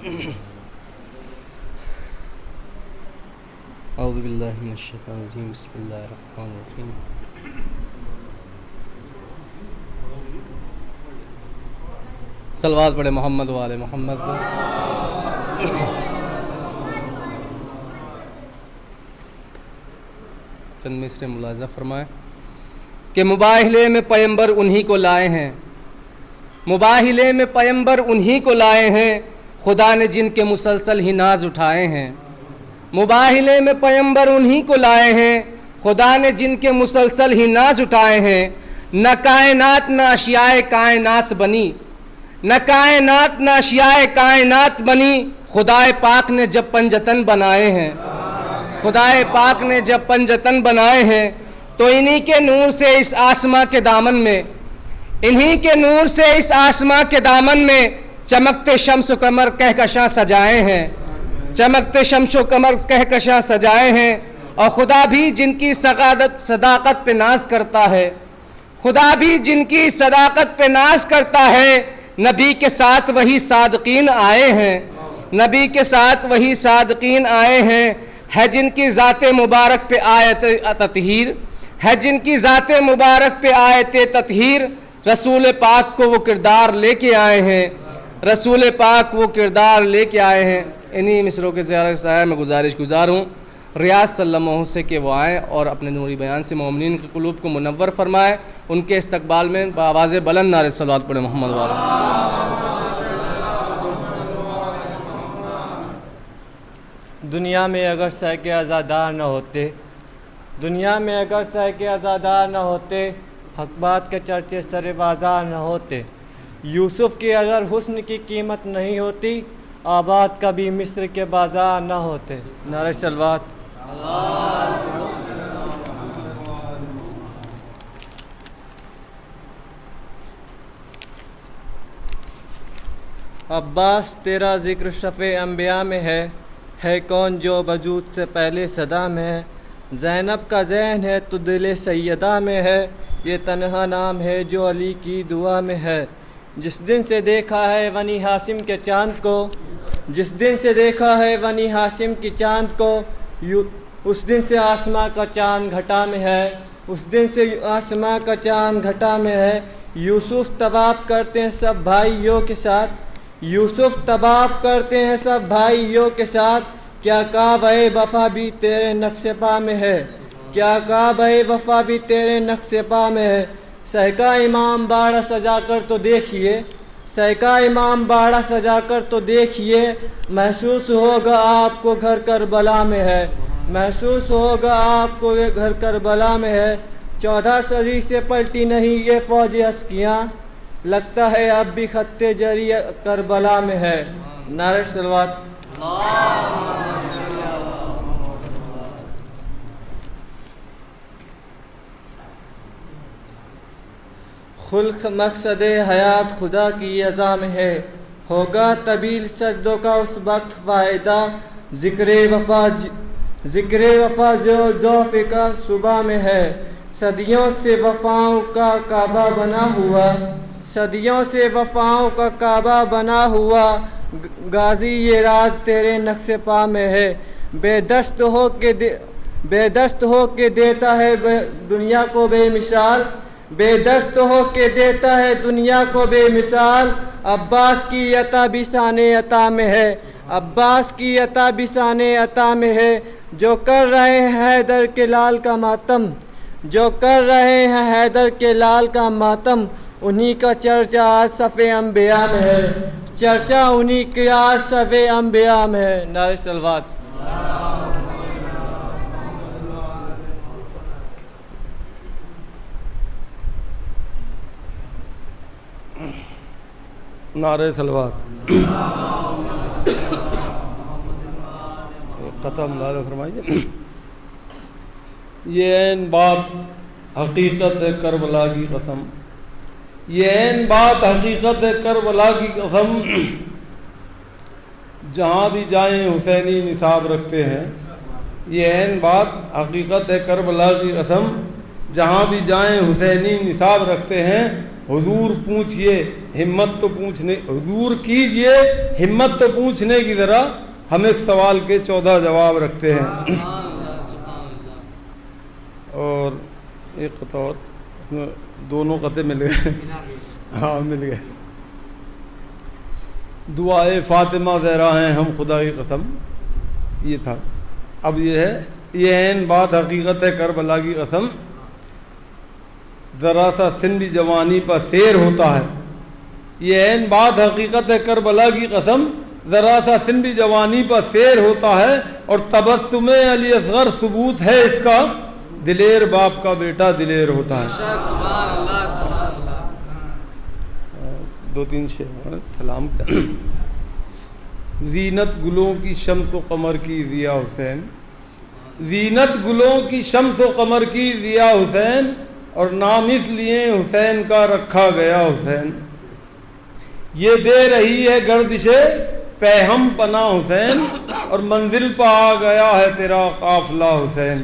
اعوذ باللہ من الشیطان الرجیم، بسم اللہ الرحمن الرحیم۔ صلوات پڑھے محمد و آل محمد۔ چند مصرے ملاحظہ فرمائیں کہ مباہلے میں پیمبر انہی کو لائے ہیں، مباہلے میں پیمبر انہی کو لائے ہیں، خدا نے جن کے مسلسل ہی ناز اٹھائے ہیں۔ مباہلے میں پیمبر انہی کو لائے ہیں، خدا نے جن کے مسلسل ہی ناز اٹھائے ہیں۔ نہ کائنات نہ اشیاء کائنات بنی، نہ کائنات نہ اشیاء کائنات بنی، خدائے پاک نے جب پنجتن بنائے ہیں، خدائے پاک نے جب پنجتن بنائے ہیں، تو انہی کے نور سے اس آسماں کے دامن میں، انہی کے نور سے اس آسماں کے دامن میں چمکتے شمس و قمر کہکشاں سجائے ہیں، چمکتے شمس و قمر کہکشاں سجائے ہیں۔ اور خدا بھی جن کی صداقت پہ ناز کرتا ہے، خدا بھی جن کی صداقت پہ ناز کرتا ہے، نبی کے ساتھ وہی صادقین آئے ہیں، نبی کے ساتھ وہی صادقین آئے ہیں۔ ہے جن کی ذات مبارک پہ آیت تطہیر، ہے جن کی ذات مبارک پہ آیت تطہیر، رسول پاک کو وہ کردار لے کے آئے ہیں، رسول پاک وہ کردار لے کے آئے ہیں۔ انہی مصروں کے ذریعے میں گزار ہوں ریاض صلی اللہ علیہ وسلم سے کہ وہ آئیں اور اپنے نوری بیان سے مومنین کے قلوب کو منور فرمائیں۔ ان کے استقبال میں بآواز بلند نعرہ صلوات پڑھیں محمد والا۔ دنیا میں اگر سہ کے عزادار نہ ہوتے، دنیا میں اگر سہ کے عزادار نہ ہوتے، حق بات کے چرچے سر بازار نہ ہوتے، یوسف کی اگر حسن کی قیمت نہیں ہوتی، آباد کبھی مصر کے بازار نہ ہوتے۔ نعرہ صلوات۔ عباس تیرا ذکر شفع انبیاء میں ہے کون جو وجود سے پہلے صدا میں ہے، زینب کا ذہن ہے تو دل سیدہ میں ہے، یہ تنہا نام ہے جو علی کی دعا میں ہے۔ جس دن سے دیکھا ہے بنی ہاشم کے چاند کو، جس دن سے دیکھا ہے بنی ہاشم کی چاند کو، اس دن سے آسماں کا چاند گھٹا میں ہے، اس دن سے آسماں کا چاند گھٹا میں ہے۔ یوسف طواف کرتے ہیں سب بھائیوں کے ساتھ، یوسف طواف کرتے ہیں سب بھائیوں کے ساتھ، کیا کعبہ وفا بھی تیرے نقش پا میں ہے، کیا کعبہ وفا بھی تیرے نقش پا میں ہے۔ سہکا امام باڑہ سجا کر تو دیکھیے، سہکا امام باڑہ سجا کر تو دیکھیے، محسوس ہوگا آپ کو گھر کربلا میں ہے، محسوس ہوگا آپ کو یہ گھر کربلا میں ہے۔ 14 صدی سے پلٹی نہیں یہ فوج عسکیاں، لگتا ہے اب بھی خط جری کربلا میں ہے۔ نعرہ صلوات۔ خلق مقصد حیات خدا کی اذا میں ہے، ہوگا طویل سجدوں کا اس وقت فائدہ، ذکر وفا جو ذوف کا صبح میں ہے۔ صدیوں سے وفاؤں کا کعبہ بنا ہوا، صدیوں سے وفاؤں کا کعبہ بنا ہوا، غازی یہ راز تیرے نقش پا میں ہے۔ بے دست ہو کے دیتا ہے دنیا کو بے مثال، بے دست ہو کے دیتا ہے دنیا کو بے مثال۔ عباس کی عطا بھی شان عطا میں ہے، عباس کی عطا بھی شان عطا میں ہے۔ جو کر رہے ہیں حیدر کے لال کا ماتم، جو کر رہے ہیں حیدر کے لال کا ماتم، انہی کا چرچا آج صفِ انبیاء میں ہے، چرچا انہی کی آج صفِ انبیاء میں ہے۔ نعرہ صلوات۔ نعرہ صلوات۔ ختم لازم فرمائیے۔ یہ عین بات حقیقت ہے کربلا کی قسم، یہ عین بات حقیقت ہے کربلا کی قسم، جہاں بھی جائیں حسینی نصاب رکھتے ہیں۔ یہ عین بات حقیقت ہے کربلا کی قسم، جہاں بھی جائیں حسینی نصاب رکھتے ہیں۔ حضور پوچھئے ہمت تو پوچھنے، حضور کیجئے ہمت تو پوچھنے کی، ذرا ہم ایک سوال کے 14 جواب رکھتے ہیں۔ اور ایک قطع اور، اس میں دونوں قطعے مل گئے، ہاں مل گئے۔ دعائے فاطمہ زہرا ہیں ہم خدا کی قسم، یہ تھا۔ اب یہ ہے، یہ عین بات حقیقت ہے کربلا کی قسم، ذرا سا سن بھی جوانی پر سیر ہوتا ہے۔ یہ عین بات حقیقت ہے کربلا کی قسم، ذرا سا سن بھی جوانی پر سیر ہوتا ہے، اور تبسم علی اصغر ثبوت ہے اس کا، دلیر باپ کا بیٹا دلیر ہوتا ہے۔ سبحان اللہ سبحان اللہ۔ 2-3 شعر سلام کا۔ زینت گلوں کی شمس و قمر کی ضیا حسین، زینت گلوں کی شمس و قمر کی ضیا حسین، اور نام اس لیے حسین کا رکھا گیا حسین۔ یہ دے رہی ہے گردش پہ ہم پناہ حسین، اور منزل پہ آ گیا ہے تیرا قافلہ حسین۔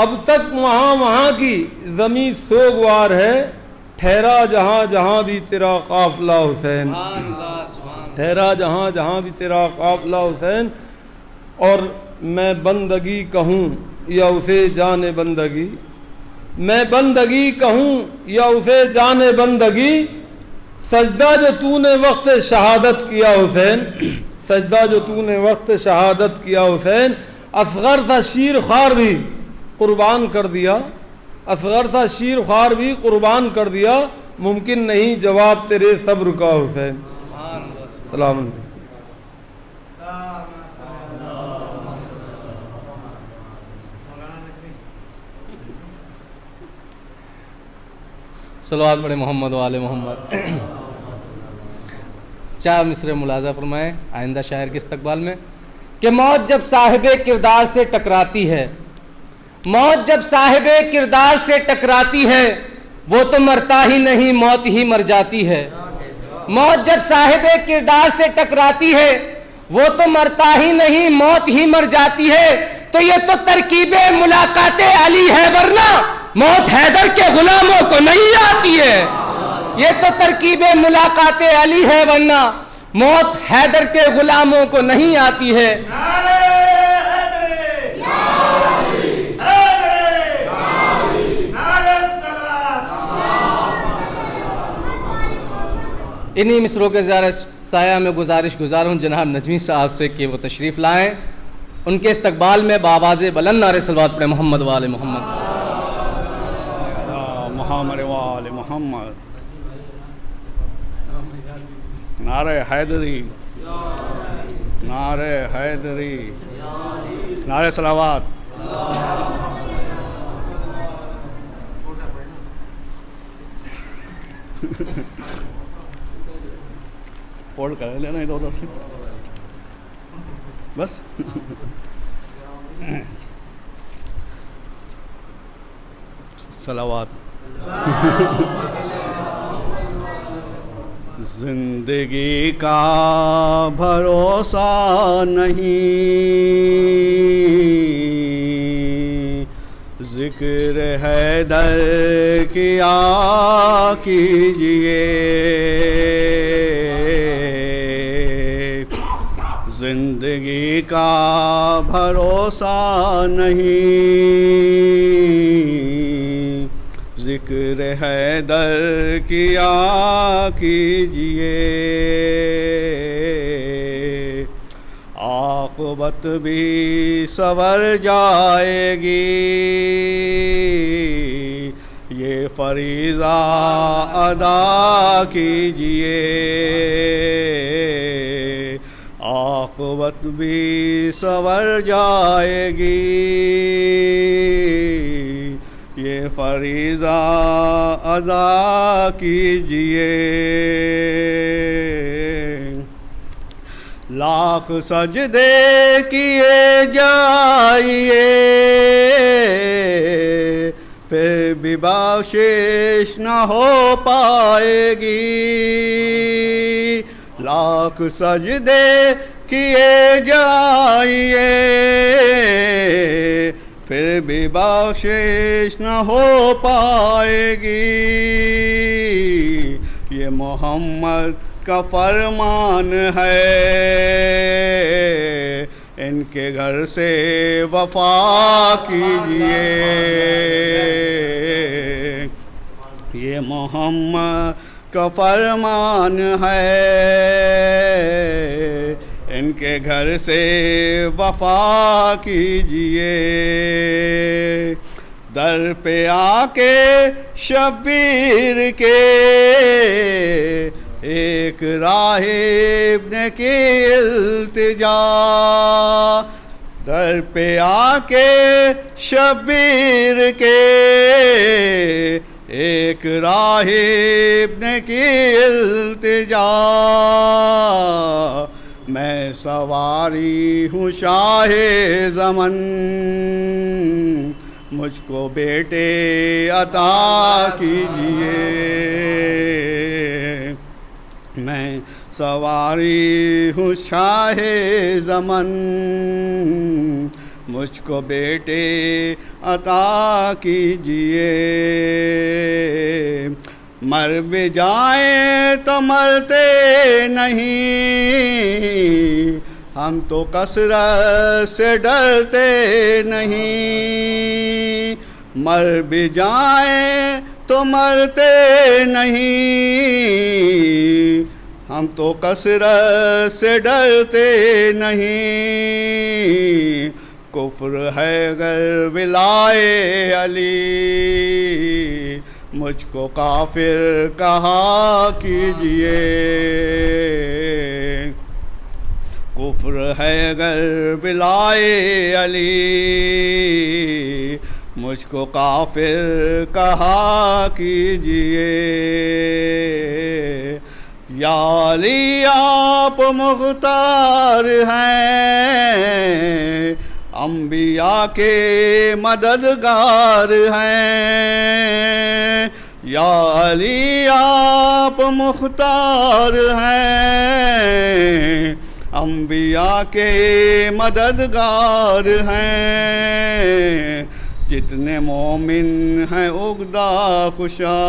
اب تک وہاں وہاں کی زمیں سوگوار ہے، ٹھہرا جہاں جہاں بھی تیرا قافلہ حسین، ٹھہرا جہاں جہاں بھی تیرا قافلہ حسین۔ اور میں بندگی کہوں یا اسے جان بندگی، میں بندگی کہوں یا اسے جان بندگی، سجدہ جو تو نے وقت شہادت کیا حسین، سجدہ جو تو نے وقت شہادت کیا حسین۔ اصغر تھا شیر خوار بھی قربان کر دیا، اصغر تھا شیر خوار بھی قربان کر دیا، ممکن نہیں جواب تیرے صبر کا حسین۔ سلام علیکم۔ صلوات پڑھے محمد و آل محمد۔ 4 مصرے ملاحظہ فرمائیں آئندہ شاعر کے استقبال میں کہ موت جب صاحب کردار سے ٹکراتی ہے، موت جب صاحب کردار سے ٹکراتی ہے، وہ تو مرتا ہی نہیں موت ہی مر جاتی ہے۔ موت جب صاحب کردار سے ٹکراتی ہے، وہ تو مرتا ہی نہیں موت ہی مر جاتی ہے۔ تو یہ تو ترکیب ملاقات علی ہے، ورنہ موت حیدر کے غلاموں کو نہیں آتی ہے۔ یہ تو ترکیب ملاقات علی ہے، ورنہ موت حیدر کے غلاموں کو نہیں آتی ہے۔ انہی مصروں کے سایہ میں گزارش گزار ہوں جناب نجمی صاحب سے کہ وہ تشریف لائیں، ان کے استقبال میں بآواز بلند نعرے صلوات پڑھیں محمد و آل محمد۔ محمد و آل محمد۔ نعرہ حیدری، نعرہ حیدری، نعرہ صلوات۔ فولڈ کر لینا ادھر سے بس۔ صلوات۔ زندگی کا بھروسہ نہیں، ذکر حیدر کیا کیجئے، زندگی کا بھروسہ نہیں، ذکر حیدر کیا کیجئے، عاقبت بھی سنور جائے گی، یہ فریضہ ادا کیجئے، عاقبت بھی سنور جائے گی، یہ فریضہ ادا کیجئے، لاکھ سجدے کیے جائیے، پھر بھی بخشش نہ ہو پائے گی، لاکھ سجدے کیے جائیے، پھر بھی بخشش نہ ہو پائے گی، یہ محمد کا فرمان ہے، ان کے گھر سے وفا کیجئے، یہ محمد کا فرمان ہے، ان کے گھر سے وفا کیجئے، در پہ آ کے شبیر کے ایک راہب نے کی التجا، در پہ آ کے شبیر کے ایک راہب نے کی التجا، میں سواری ہوں شاہ زمن، مجھ کو بیٹے عطا کیجئے، میں سواری ہوں شاہ زمن، مجھ کو بیٹے عطا کیجئے، مر بھی جائیں تو مرتے نہیں، ہم تو کثرت سے ڈرتے نہیں، مر بھی جائیں تو مرتے نہیں، ہم تو کثرت سے ڈرتے نہیں، کفر ہے گر ولائے علی، مجھ کو کافر کہا کیجئے، کفر ہے گر ولائے علی، مجھ کو کافر کہا کیجئے، یا علی آپ مختار ہیں، انبیاء کے مددگار ہیں، یا علی آپ مختار ہیں، انبیاء کے مددگار ہیں، جتنے مومن ہیں عقدہ کشا،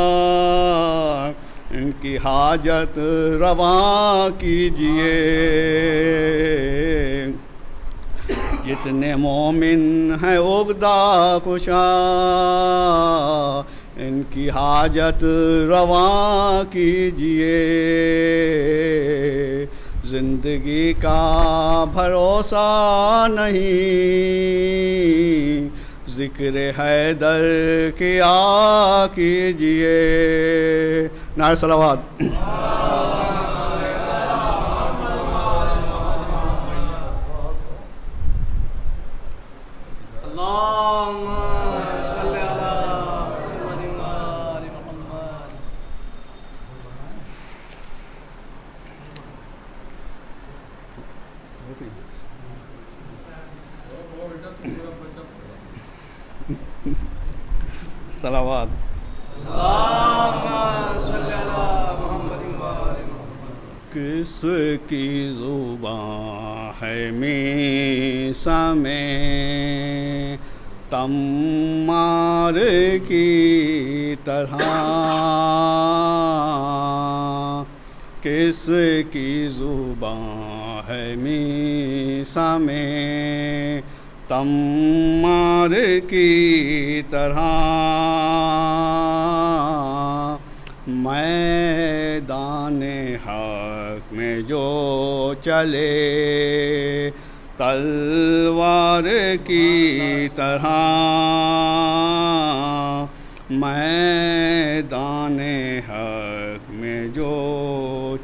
ان کی حاجت رواں کیجئے، جتنے مومن ہیں عقدہ کشا، ان کی حاجت رواں کیجئے، زندگی کا بھروسہ نہیں، ذکر حیدر کیا کیجئے، نعرہ صلوات۔ صلوات۔ کس کی زبان ہے میسا میں تمار کی طرح، کس کی زبان ہے میسا میں تمار کی طرح، میدان حق میں جو چلے تلوار کی طرح، میدان حق میں جو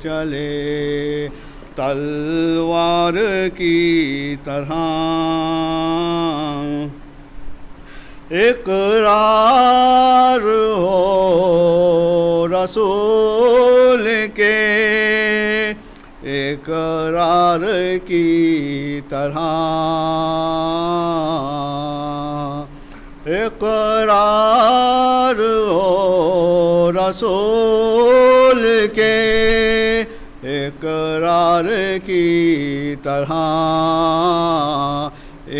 چلے تلوار کی طرح، اقرار ہو رسول کے اقرار کی طرح، اقرار ہو رسول کے اقرار کی طرح،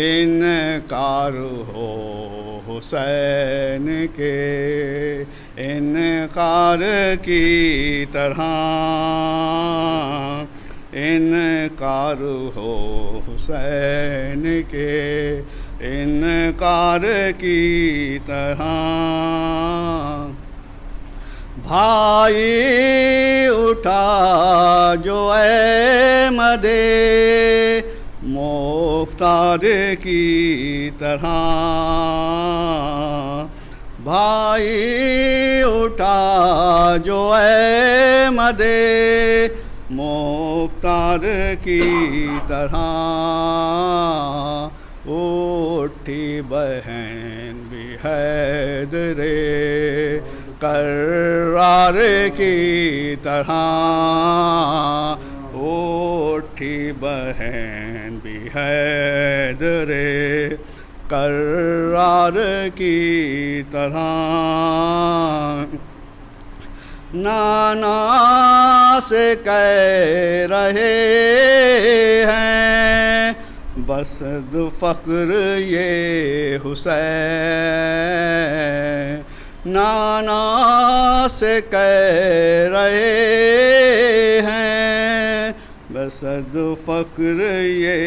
انکار ہو حسین کے انکار کی طرح انکار ہو حسین کے انکار کی طرح بھائی اٹھا جو احمد مختار کی طرح بھائی اٹھا جو احمد مختار کی طرح اٹھی بہن بھی حیدر کرار کی طرح اٹھی بہن بھی حیدر کرار کی طرح نانا سے کہہ رہے ہیں بس فخر یہ حسین نانا سے کہہ رہے ہیں بس فخر یہ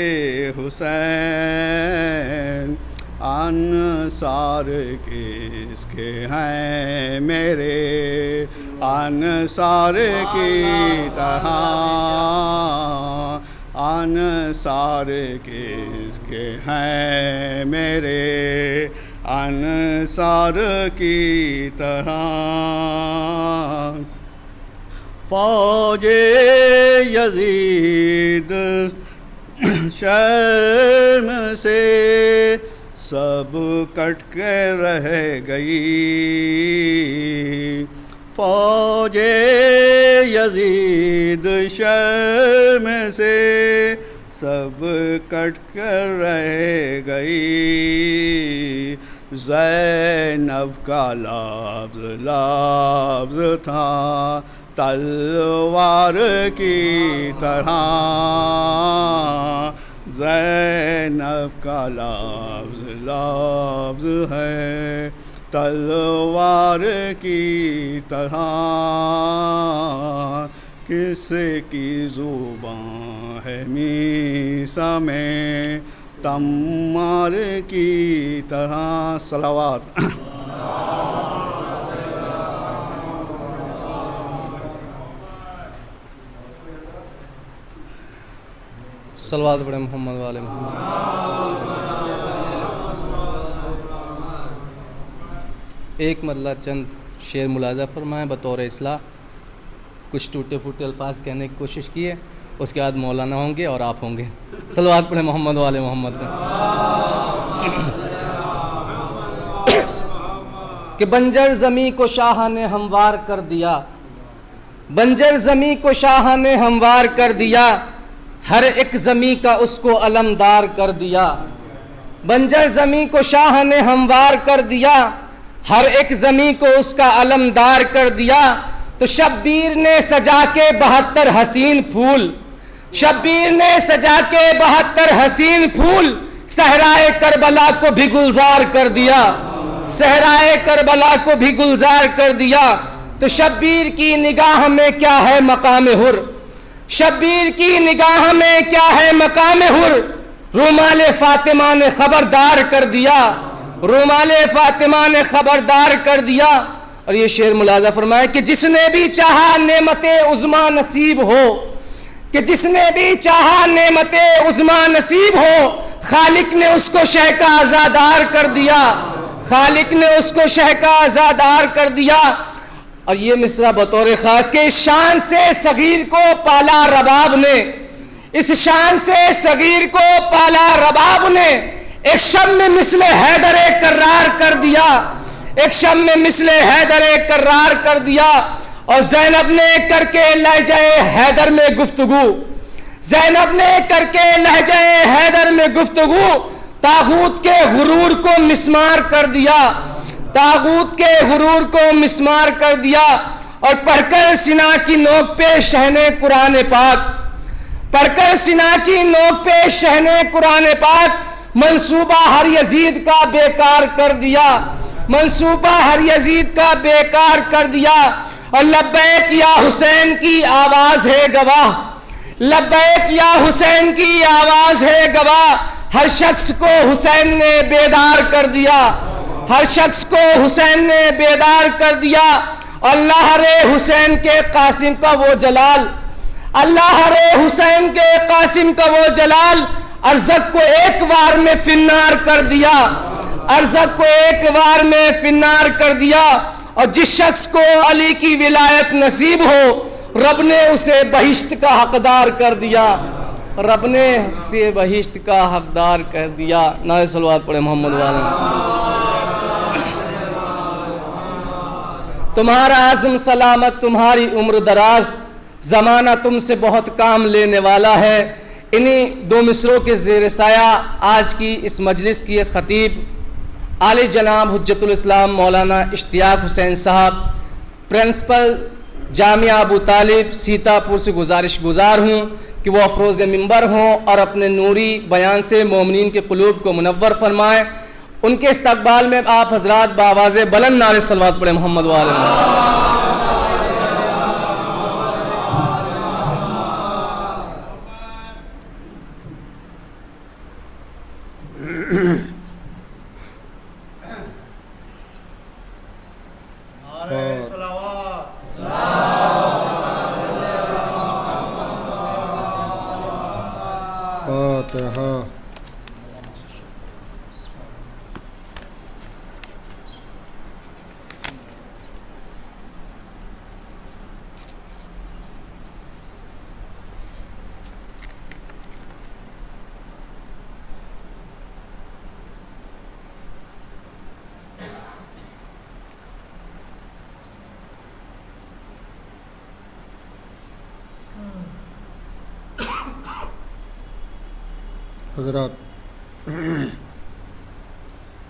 حسین انصار کس کے ہیں میرے انصار کی طرح انصار کس کے ہیں میرے انصار کی طرح فوج یزید شرم سے سب کٹ کے رہ گئی فوج یزید شرم سے سب کٹ کر رہ گئی زینب کا لفظ تھا تلوار کی طرح زینب کا لفظ ہے تلوار کی طرح کس کی زبان ہے میسا میں تمار کی طرح صلوات صلوات پڑھیں محمد والے محمد. ایک مطلب چند شعر ملاحظہ فرمائیں بطور اصلاح. کچھ ٹوٹے پھوٹے الفاظ کہنے کی کوشش کیے, اس کے بعد مولانا ہوں گے اور آپ ہوں گے. صلوات پڑھیں محمد والے محمد پہ. کہ بنجر زمیں کو شاہ نے ہموار کر دیا, بنجر زمیں کو شاہ نے ہموار کر دیا, ہر ایک زمیں کا اس کو علمدار کر دیا. بنجر زمیں کو شاہ نے ہموار کر دیا, ہر ایک زمیں کو اس کا علمدار کر دیا. تو شبیر نے سجا کے 72 حسین پھول, شبیر نے سجا کے 72 حسین پھول صحرائے کربلا کو بھی گلزار کر دیا, صحرائے کربلا کو بھی گلزار کر دیا. تو شبیر کی نگاہ میں کیا ہے مقام حر, شبیر کی نگاہ میں کیا ہے مقام حر, رومال فاطمہ نے خبردار کر دیا, رومال فاطمہ نے خبردار کر دیا. اور یہ شعر ملاحظہ فرمائے کہ جس نے بھی چاہا نعمت عظمیٰ نصیب ہو, کہ جس نے بھی چاہا نعمت عظمیٰ نصیب ہو, خالق نے اس کو شہ کا آزادار کر دیا, خالق نے اس کو شہ کا آزادار کر دیا. اور یہ مصرع بطور خاص کہ اس شان سے صغیر کو پالا رباب نے, اس شان سے صغیر کو پالا رباب نے, ایک شب میں مثل حیدر کرار کر دیا, ایک شب میں مثل حیدر کرار کر دیا. اور زینب نے کر کے لہجہ حیدر میں گفتگو, زینب نے کر کے لہجہ حیدر میں گفتگو, طاغوت کے غرور کو مسمار کر دیا, طاغوت کے غرور کو مسمار کر دیا. اور پڑھ کر سنا کی نوک پہ شہن قرآن پاک, پڑھ کر سنا کی نوک پہ شہن قرآن پاک, منصوبہ ہر یزید کا بیکار کر دیا، منصوبہ ہر یزید کا بیکار کر دیا۔ اور لبیک یا حسین کی آواز ہے گواہ، لبیک یا حسین کی آواز ہے گواہ، ہر شخص کو حسین نے بیدار کر دیا، ہر شخص کو حسین نے بیدار کر دیا۔ اللہ رے حسین کے قاسم کا وہ جلال، اللہ رے حسین کے قاسم کا وہ جلال، ارزق کو ایک وار میں فنار کر دیا، ارزق کو ایک وار میں فنار کر دیا۔ اور جس شخص کو علی کی ولایت نصیب ہو، رب نے اسے بہشت کا حقدار کر دیا، رب نے اسے بہشت کا حقدار کر دیا۔ نعرہ صلوات پڑھے محمد والے۔ تمہارا عزم سلامت، تمہاری عمر دراز، زمانہ تم سے بہت کام لینے والا ہے۔ انہی دو مصروں کے زیر سایہ آج کی اس مجلس کی خطیب عالی جناب حجت الاسلام مولانا اشتیاق حسین صاحب، پرنسپل جامعہ ابو طالب سیتاپور سے گزارش گزار ہوں کہ وہ افروز منبر ہوں اور اپنے نوری بیان سے مومنین کے قلوب کو منور فرمائیں۔ ان کے استقبال میں آپ حضرات بآواز بلند نعرہ صلوات پڑھیں محمد وآل محمد۔ فاتحہ۔ حضرات،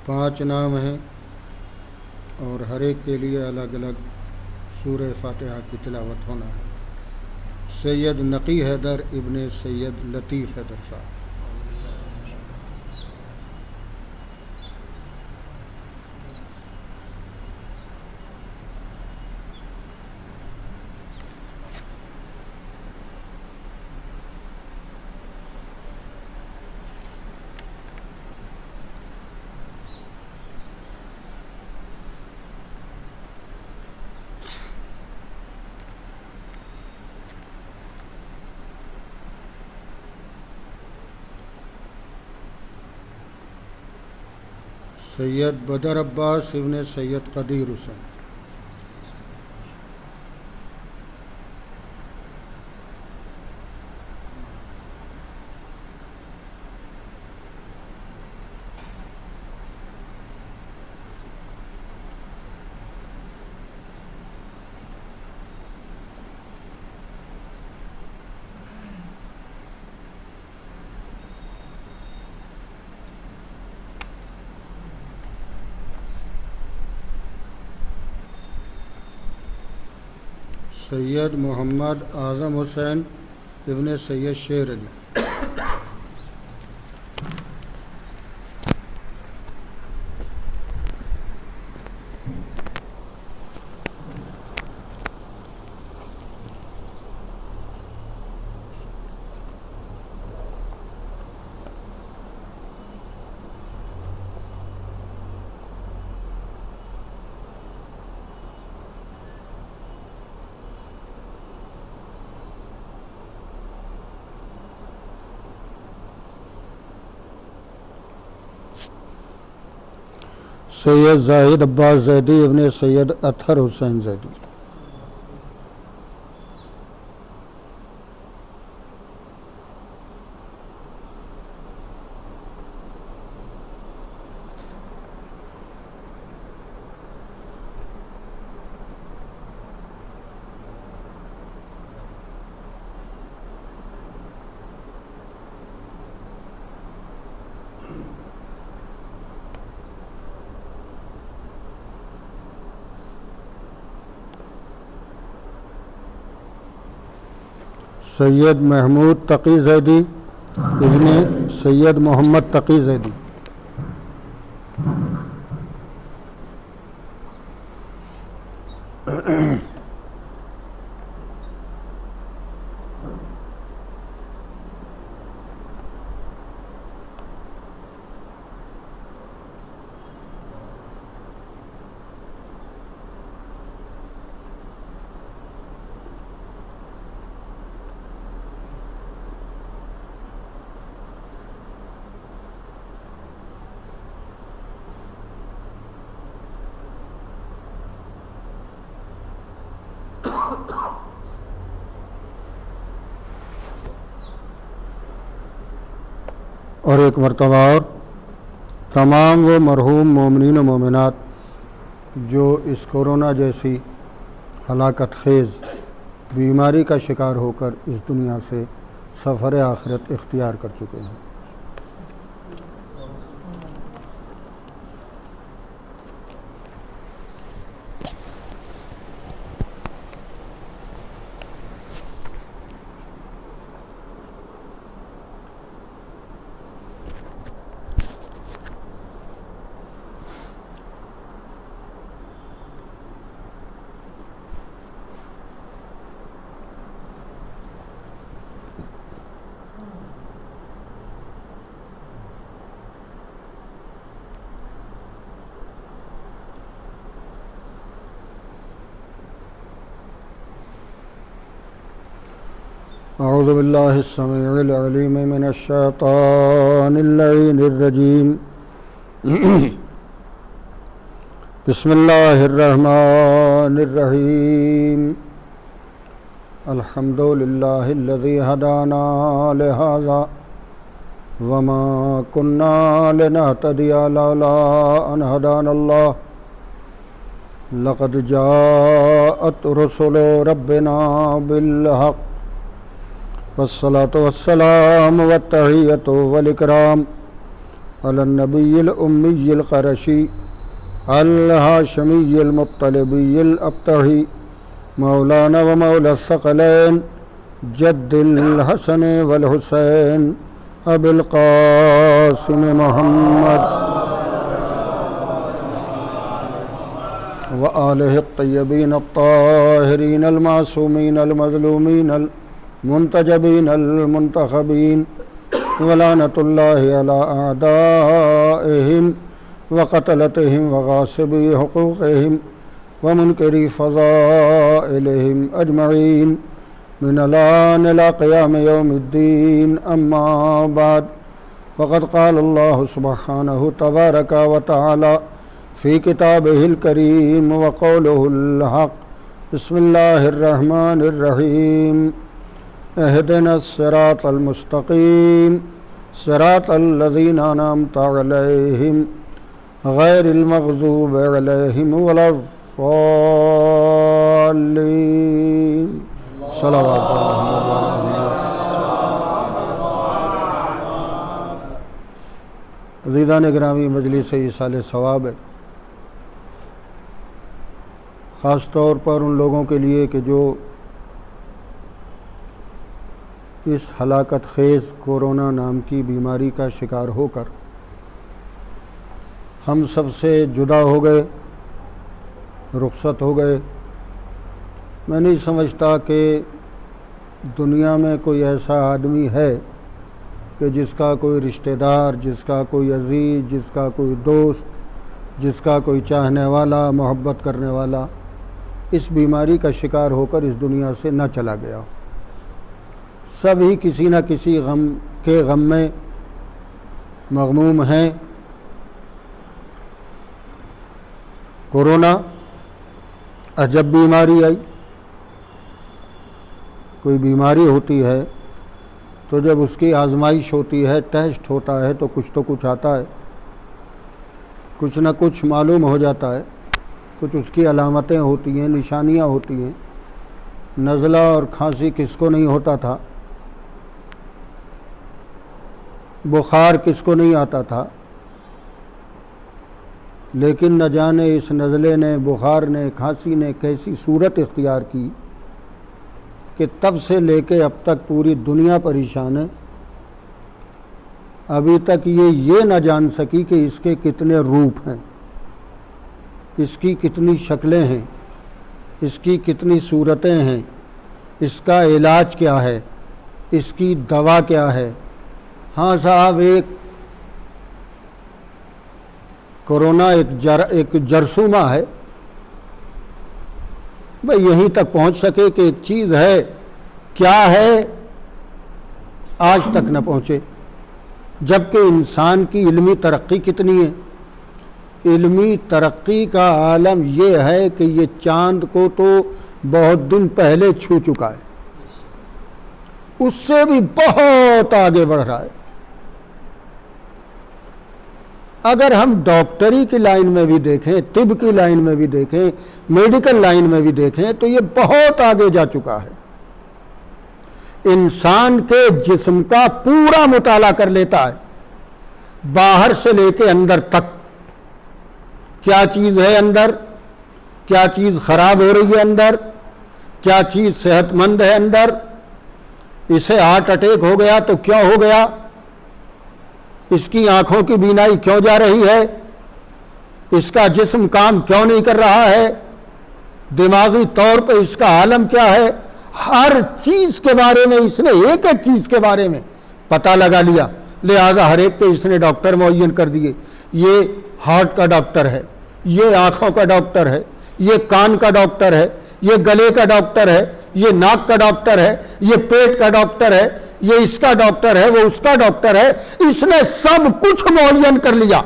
5 نام ہیں اور ہر ایک کے لیے الگ الگ سورہ فاتحہ کی تلاوت ہونا ہے۔ سید نقی حیدر ابن سید لطیف حیدر صاحب۔ سید بدر عباس ابن سید قدیر حسین۔ سید محمد اعظم حسین ابن سید شیر علی۔ سید زاہد عباس زیدی ابن سید اطہر حسین زیدی۔ سید محمود تقی زیدی ابن سید محمد تقی زیدی۔ اور ایک مرتبہ اور تمام وہ مرحوم مومنین و مومنات جو اس کورونا جیسی ہلاکت خیز بیماری کا شکار ہو کر اس دنیا سے سفر آخرت اختیار کر چکے ہیں۔ اعوذ باللہ السمیع العلیم من الشیطان اللعین الرجیم بسم اللہ الرحمن الرحیم الحمد للہ الذی ہدانا لہذا وما كنا لنهتدی لولا ان ہدانا اللہ لقد جاءت رسل ربنا بالحق والصلاة والسلام والتحية والإكرام على النبي الأمي القرشي الهاشمي المطلبي الأبتهي مولانا ومولى الثقلين جد الحسن والحسين أبي القاسم محمد وآله الطيبين الطاهرين المعصومين المظلومين المنتجبين المنتخبين ولعنة الله على أعدائهم وقتلتهم وغاصبي حقوقهم ومنكري فضائلهم أجمعين من الآن إلى قيام يوم الدين. أما بعد فقد قال الله سبحانه تبارك وتعالى في كتابه الكريم وقوله الحق بسم الله الرحمن الرحيم اهدنا الصراط المستقيم صراط الذين أنعمت عليهم غير المغضوب عليهم ولا الضالين. صلوات عزیزان گرامی، مجلس ایصال ثواب ہے، خاص طور پر ان لوگوں کے لیے کہ جو اس ہلاکت خیز کورونا نام کی بیماری کا شکار ہو کر ہم سب سے جدا ہو گئے، رخصت ہو گئے. میں نہیں سمجھتا کہ دنیا میں کوئی ایسا آدمی ہے کہ جس کا کوئی رشتہ دار، جس کا کوئی عزیز، جس کا کوئی دوست، جس کا کوئی چاہنے والا، محبت کرنے والا اس بیماری کا شکار ہو کر اس دنیا سے نہ چلا گیا. سبھی کسی نہ کسی غم کے غم میں مغموم ہیں. کورونا عجب بیماری آئی. کوئی بیماری ہوتی ہے تو جب اس کی آزمائش ہوتی ہے، ٹیسٹ ہوتا ہے تو کچھ آتا ہے، کچھ نہ کچھ معلوم ہو جاتا ہے، کچھ اس کی علامتیں ہوتی ہیں، نشانیاں ہوتی ہیں. نزلہ اور کھانسی کس کو نہیں ہوتا تھا، بخار کس کو نہیں آتا تھا، لیکن نہ جانے اس نزلے نے، بخار نے، کھانسی نے کیسی صورت اختیار کی کہ تب سے لے کے اب تک پوری دنیا پریشان ہے. ابھی تک یہ نہ جان سکی کہ اس کے کتنے روپ ہیں، اس کی کتنی شکلیں ہیں، اس کی کتنی صورتیں ہیں، اس کا علاج کیا ہے، اس کی دوا کیا ہے۔ ہاں صاحب، ایک کورونا ایک جرثومہ ہے، بھئی یہیں تک پہنچ سکے کہ ایک چیز ہے، کیا ہے آج تک نہ پہنچے، جبکہ انسان کی علمی ترقی کتنی ہے۔ علمی ترقی کا عالم یہ ہے کہ یہ چاند کو تو بہت دن پہلے چھو چکا ہے، اس سے بھی بہت آگے بڑھ رہا ہے۔ اگر ہم ڈاکٹری کی لائن میں بھی دیکھیں، طب کی لائن میں بھی دیکھیں، میڈیکل لائن میں بھی دیکھیں تو یہ بہت آگے جا چکا ہے۔ انسان کے جسم کا پورا مطالعہ کر لیتا ہے، باہر سے لے کے اندر تک، کیا چیز ہے اندر، کیا چیز خراب ہو رہی ہے اندر، کیا چیز صحت مند ہے اندر، اسے ہارٹ اٹیک ہو گیا تو کیوں ہو گیا، اس کی آنکھوں کی بینائی کیوں جا رہی ہے، اس کا جسم کام کیوں نہیں کر رہا ہے، دماغی طور پہ اس کا عالم کیا ہے، ہر چیز کے بارے میں اس نے ایک ایک چیز کے بارے میں پتہ لگا لیا، لہذا ہر ایک کے اس نے ڈاکٹر معین کر دیے۔ یہ ہارٹ کا ڈاکٹر ہے، یہ آنکھوں کا ڈاکٹر ہے، یہ کان کا ڈاکٹر ہے، یہ گلے کا ڈاکٹر ہے، یہ ناک کا ڈاکٹر ہے، یہ پیٹ کا ڈاکٹر ہے، یہ اس کا ڈاکٹر ہے، وہ اس کا ڈاکٹر ہے۔ اس نے سب کچھ معین کر لیا،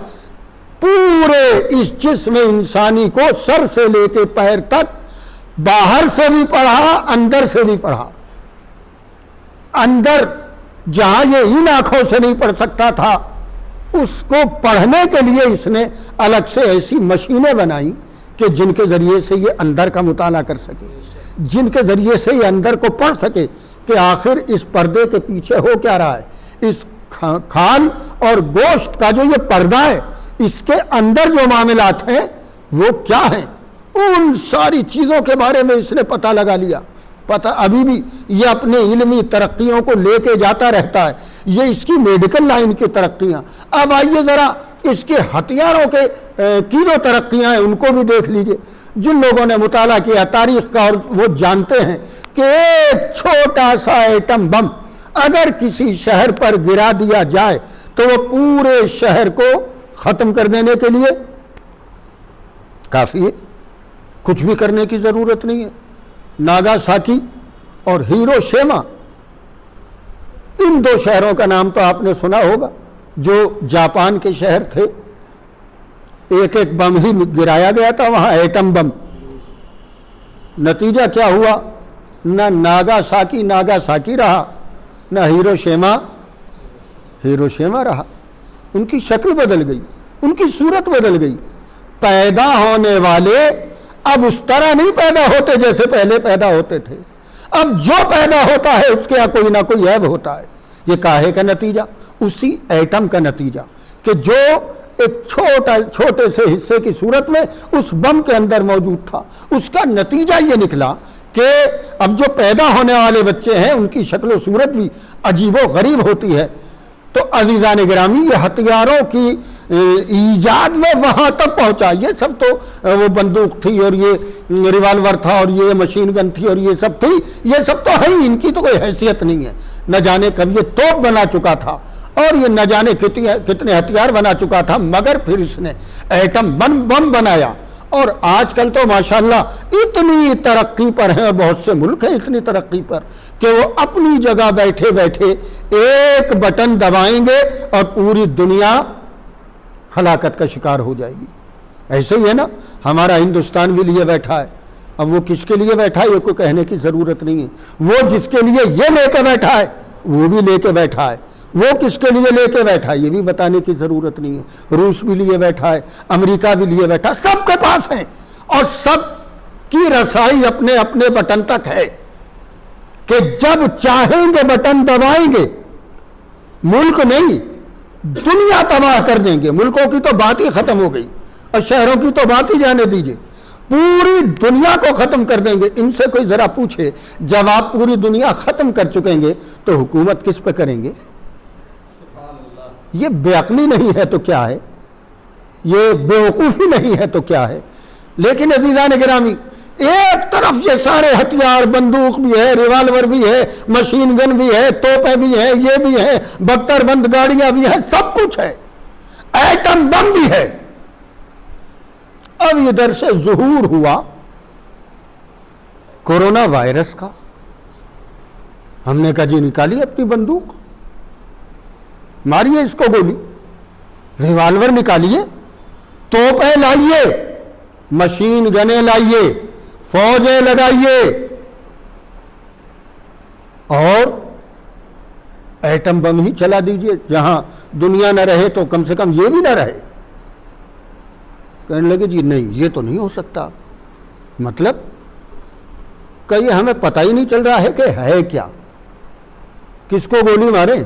پورے اس جسم انسانی کو سر سے لے کے پیر تک، باہر سے بھی پڑھا، اندر سے بھی پڑھا۔ اندر جہاں یہ ان آنکھوں سے نہیں پڑھ سکتا تھا، اس کو پڑھنے کے لیے اس نے الگ سے ایسی مشینیں بنائیں کہ جن کے ذریعے سے یہ اندر کا مطالعہ کر سکے، جن کے ذریعے سے یہ اندر کو پڑھ سکے کہ آخر اس پردے کے پیچھے ہو کیا رہا ہے، اس کھال اور گوشت کا جو یہ پردہ ہے، اس کے اندر جو معاملات ہیں وہ کیا ہیں، ان ساری چیزوں کے بارے میں اس نے پتہ لگا لیا۔ پتہ ابھی بھی یہ اپنے علمی ترقیوں کو لے کے جاتا رہتا ہے، یہ اس کی میڈیکل لائن کی ترقیاں۔ اب آئیے ذرا اس کے ہتھیاروں کے کی جو ترقیاں ہیں ان کو بھی دیکھ لیجئے۔ جن لوگوں نے مطالعہ کیا تاریخ کا اور وہ جانتے ہیں کہ ایک چھوٹا سا ایٹم بم اگر کسی شہر پر گرا دیا جائے تو وہ پورے شہر کو ختم کر دینے کے لیے کافی ہے، کچھ بھی کرنے کی ضرورت نہیں ہے۔ ناگاساکی اور ہیروشیما، ان دو شہروں کا نام تو آپ نے سنا ہوگا، جو جاپان کے شہر تھے، ایک ایک بم ہی گرایا گیا تھا وہاں، ایٹم بم۔ نتیجہ کیا ہوا؟ نہ ناگاساکی رہا، نہ ہیروشیما رہا۔ ان کی شکل بدل گئی، ان کی صورت بدل گئی۔ پیدا ہونے والے اب اس طرح نہیں پیدا ہوتے جیسے پہلے پیدا ہوتے تھے، اب جو پیدا ہوتا ہے اس کے یہاں کوئی نہ کوئی عیب ہوتا ہے۔ یہ کاہے کا نتیجہ؟ اسی ایٹم کا نتیجہ کہ جو ایک چھوٹے سے حصے کی صورت میں اس بم کے اندر موجود تھا۔ اس کا نتیجہ یہ نکلا کہ اب جو پیدا ہونے والے بچے ہیں ان کی شکل و صورت بھی عجیب و غریب ہوتی ہے۔ تو عزیزان گرامی، یہ ہتھیاروں کی ایجاد میں وہاں تک پہنچا۔ یہ سب تو وہ بندوق تھی اور یہ ریوالور تھا اور یہ مشین گن تھی اور یہ سب تھی، یہ سب تو ہے ہی، ان کی تو کوئی حیثیت نہیں ہے۔ نہ جانے کب یہ توپ بنا چکا تھا اور یہ نہ جانے کتنے ہتھیار بنا چکا تھا، مگر پھر اس نے ایٹم بم بنایا۔ اور آج کل تو ماشاءاللہ اتنی ترقی پر ہیں، بہت سے ملک ہیں اتنی ترقی پر کہ وہ اپنی جگہ بیٹھے بیٹھے ایک بٹن دبائیں گے اور پوری دنیا ہلاکت کا شکار ہو جائے گی۔ ایسے ہی ہے نا، ہمارا ہندوستان بھی لیے بیٹھا ہے۔ اب وہ کس کے لیے بیٹھا ہے یہ کوئی کہنے کی ضرورت نہیں ہے۔ وہ جس کے لیے یہ لے کے بیٹھا ہے وہ بھی لے کے بیٹھا ہے، وہ کس کے لیے لے کے بیٹھا ہے یہ بھی بتانے کی ضرورت نہیں ہے۔ روس بھی لیے بیٹھا ہے، امریکہ بھی لیے بیٹھا، سب کے پاس ہے اور سب کی رسائی اپنے اپنے بٹن تک ہے کہ جب چاہیں گے بٹن دبائیں گے، ملک نہیں دنیا تباہ کر دیں گے۔ ملکوں کی تو بات ہی ختم ہو گئی اور شہروں کی تو بات ہی جانے دیجئے، پوری دنیا کو ختم کر دیں گے۔ ان سے کوئی ذرا پوچھے جب آپ پوری دنیا ختم کر چکیں گے تو حکومت کس پہ کریں گے؟ یہ بے عقلی نہیں ہے تو کیا ہے، یہ بیوقوفی نہیں ہے تو کیا ہے؟ لیکن عزیزان گرامی، ایک طرف یہ سارے ہتھیار، بندوق بھی ہے، ریوالور بھی ہے، مشین گن بھی ہے، توپیں بھی ہیں، یہ بھی ہے، بختر بند گاڑیاں بھی ہیں، سب کچھ ہے، ایٹم بم بھی ہے۔ اب ادھر سے ظہور ہوا کورونا وائرس کا، ہم نے کہا جی نکالیے اپنی بندوق، ماریے اس کو گولی، ریوالور نکالیے، توپیں لائیے، مشین گنیں لائیے، فوجیں لگائیے، اور ایٹم بم ہی چلا دیجئے، جہاں دنیا نہ رہے تو کم سے کم یہ بھی نہ رہے۔ کہنے لگے جی نہیں، یہ تو نہیں ہو سکتا، مطلب کہ یہ ہمیں پتہ ہی نہیں چل رہا ہے کہ ہے کیا، کس کو گولی ماریں،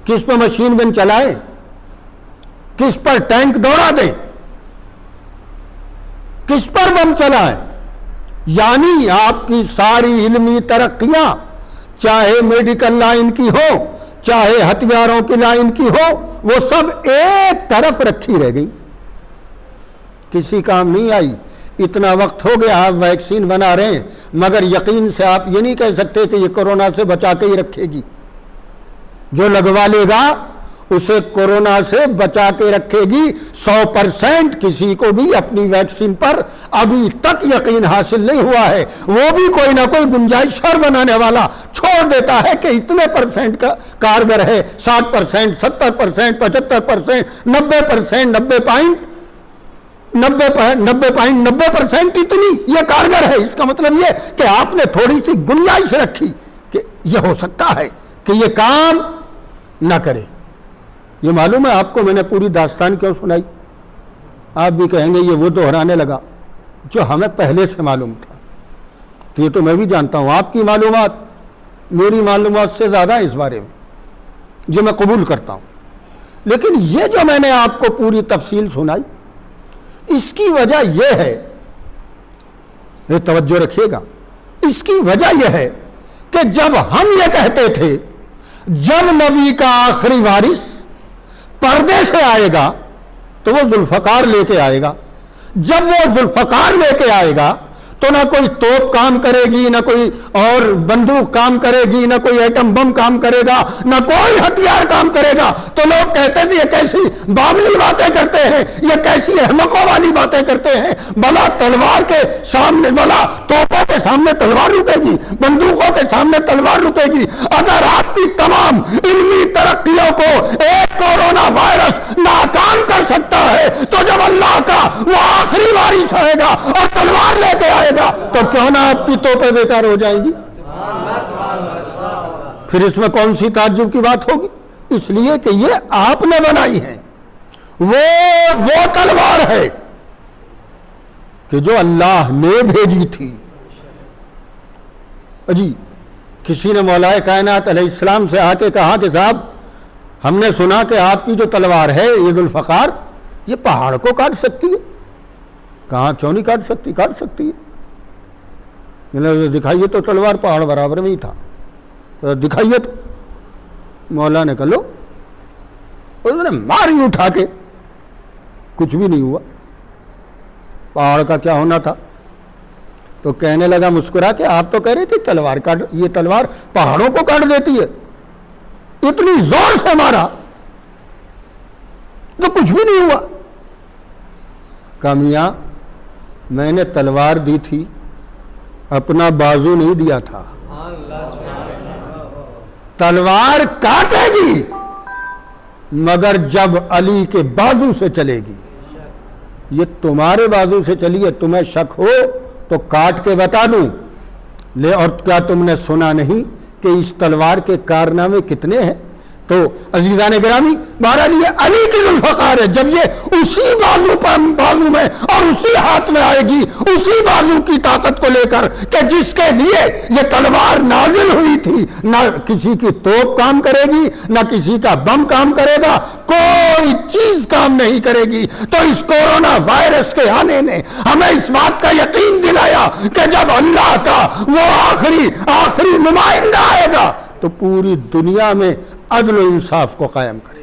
کس پر مشین گن چلائیں، کس پر ٹینک دوڑا دیں، کس پر بم چلائیں۔ یعنی آپ کی ساری علمی ترقیاں، چاہے میڈیکل لائن کی ہو، چاہے ہتھیاروں کی لائن کی ہو، وہ سب ایک طرف رکھی رہ گئی، کسی کام نہیں آئی۔ اتنا وقت ہو گیا آپ ویکسین بنا رہے ہیں، مگر یقین سے آپ یہ نہیں کہہ سکتے کہ یہ کورونا سے بچا کے ہی رکھے گی۔ جو لگوا لے گا اسے کورونا سے بچا کے رکھے گی 100%۔ کسی کو بھی اپنی ویکسین پر ابھی تک یقین حاصل نہیں ہوا ہے، وہ بھی کوئی نہ کوئی گنجائش شر بنانے والا چھوڑ دیتا ہے کہ اتنے % کا کارگر ہے، 60%، 70%، 75%، 90%، 90.90% اتنی یہ کارگر ہے۔ اس کا مطلب یہ کہ آپ نے تھوڑی سی گنجائش رکھی کہ یہ ہو سکتا ہے کہ یہ کام نہ کرے۔ یہ معلوم ہے آپ کو میں نے پوری داستان کیوں سنائی؟ آپ بھی کہیں گے یہ وہ دہرانے لگا جو ہمیں پہلے سے معلوم تھا۔ تو یہ تو میں بھی جانتا ہوں، آپ کی معلومات میری معلومات سے زیادہ اس بارے میں، جو میں قبول کرتا ہوں۔ لیکن یہ جو میں نے آپ کو پوری تفصیل سنائی، اس کی وجہ یہ ہے، یہ توجہ رکھیے گا، اس کی وجہ یہ ہے کہ جب ہم یہ کہتے تھے جب نبی کا آخری وارث پردے سے آئے گا تو وہ ذوالفقار لے کے آئے گا، جب وہ ذوالفقار لے کے آئے گا تو نہ کوئی توپ کام کرے گی، نہ کوئی اور بندوق کام کرے گی، نہ کوئی ایٹم بم کام کرے گا، نہ کوئی ہتھیار کام کرے گا۔ تو لوگ کہتے تھے یہ کیسی باولی باتیں کرتے ہیں، یہ کیسی احمقوں والی باتیں کرتے ہیں، بلا تلوار کے سامنے، بلا توپوں کے سامنے تلوار رکے گی، بندوقوں کے سامنے تلوار رکے گی۔ اگر آپ کی تمام علمی ترقیوں کو ایک کورونا وائرس ناکام کر سکتا ہے تو جب اللہ کا وہ آخری وارث آئے گا اور تلوار لے کے آئے گا تو کیوں نہ آپ کی توپیں بیکار ہو جائیں گی؟ پھر اس میں کون سی تعجب کی بات ہوگی؟ اس لیے کہ یہ آپ نے بنائی ہے، وہ تلوار ہے کہ جو اللہ نے بھیجی تھی۔ جی کسی نے مولا کائنات علیہ السلام سے آ کے کہا کہ صاحب ہم نے سنا کہ آپ کی جو تلوار ہے یہ ذوالفقار یہ پہاڑ کو کاٹ سکتی ہے۔ کہاں کیوں نہیں کاٹ سکتی؟ کاٹ سکتی ہے۔ دکھائیے تو تلوار پہاڑ برابر میں ہی تھا، تو دکھائیے تو۔ مولا نے کہا لو، اس نے ماری اٹھا کے، کچھ بھی نہیں ہوا، پہاڑ کا کیا ہونا تھا۔ تو کہنے لگا مسکرا کہ آپ تو کہہ رہے تھے تلوار کاٹ، یہ تلوار پہاڑوں کو کاٹ دیتی ہے، اتنی زور سے مارا تو کچھ بھی نہیں ہوا۔ کہا میاں میں نے تلوار دی تھی، اپنا بازو نہیں دیا تھا۔ تلوار کاٹے گی مگر جب علی کے بازو سے چلے گی، یہ تمہارے بازو سے چلی ہے، تمہیں شک ہو تو کاٹ کے بتا دوں لے۔ اور کیا تم نے سنا نہیں کہ اس تلوار کے کارنامے کتنے ہیں؟ تو عزیزان گرامی، بہرحال یہ علی کی ذوالفقار ہے۔ جب یہ اسی بازو میں اور اسی ہاتھ میں آئے گی، اسی بازو کی طاقت کو لے کر کہ جس کے لیے یہ تلوار نازل ہوئی تھی، نہ کسی کی توپ کام کرے گی، نہ کسی کا بم کام کرے گا، کوئی چیز کام نہیں کرے گی۔ تو اس کورونا وائرس کے آنے نے ہمیں اس بات کا یقین دلایا کہ جب اللہ کا وہ آخری نمائندہ آئے گا تو پوری دنیا میں عدل و انصاف کو قائم کرے۔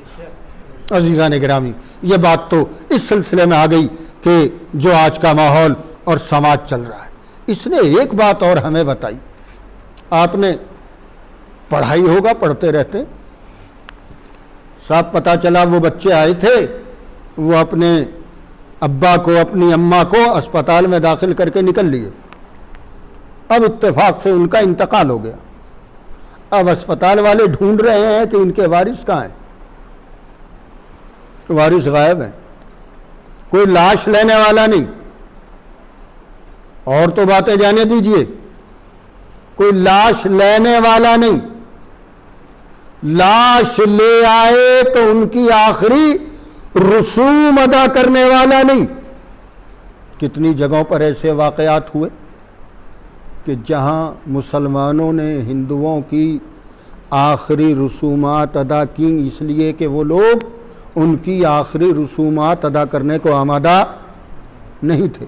عزیزان گرامی، یہ بات تو اس سلسلے میں آ گئی کہ جو آج کا ماحول اور سماج چل رہا ہے۔ اس نے ایک بات اور ہمیں بتائی، آپ نے پڑھائی ہوگا، پڑھتے رہتے صاحب، پتہ چلا وہ بچے آئے تھے، وہ اپنے ابا کو اپنی اماں کو اسپتال میں داخل کر کے نکل لیے، اب اتفاق سے ان کا انتقال ہو گیا، اب اسپتال والے ڈھونڈ رہے ہیں کہ ان کے وارث کہاں ہیں، وارث غائب ہیں، کوئی لاش لینے والا نہیں، اور تو باتیں جانے دیجئے، کوئی لاش لینے والا نہیں، لاش لے آئے تو ان کی آخری رسوم ادا کرنے والا نہیں۔ کتنی جگہوں پر ایسے واقعات ہوئے کہ جہاں مسلمانوں نے ہندوؤں کی آخری رسومات ادا کیں اس لیے کہ وہ لوگ ان کی آخری رسومات ادا کرنے کو آمادہ نہیں تھے،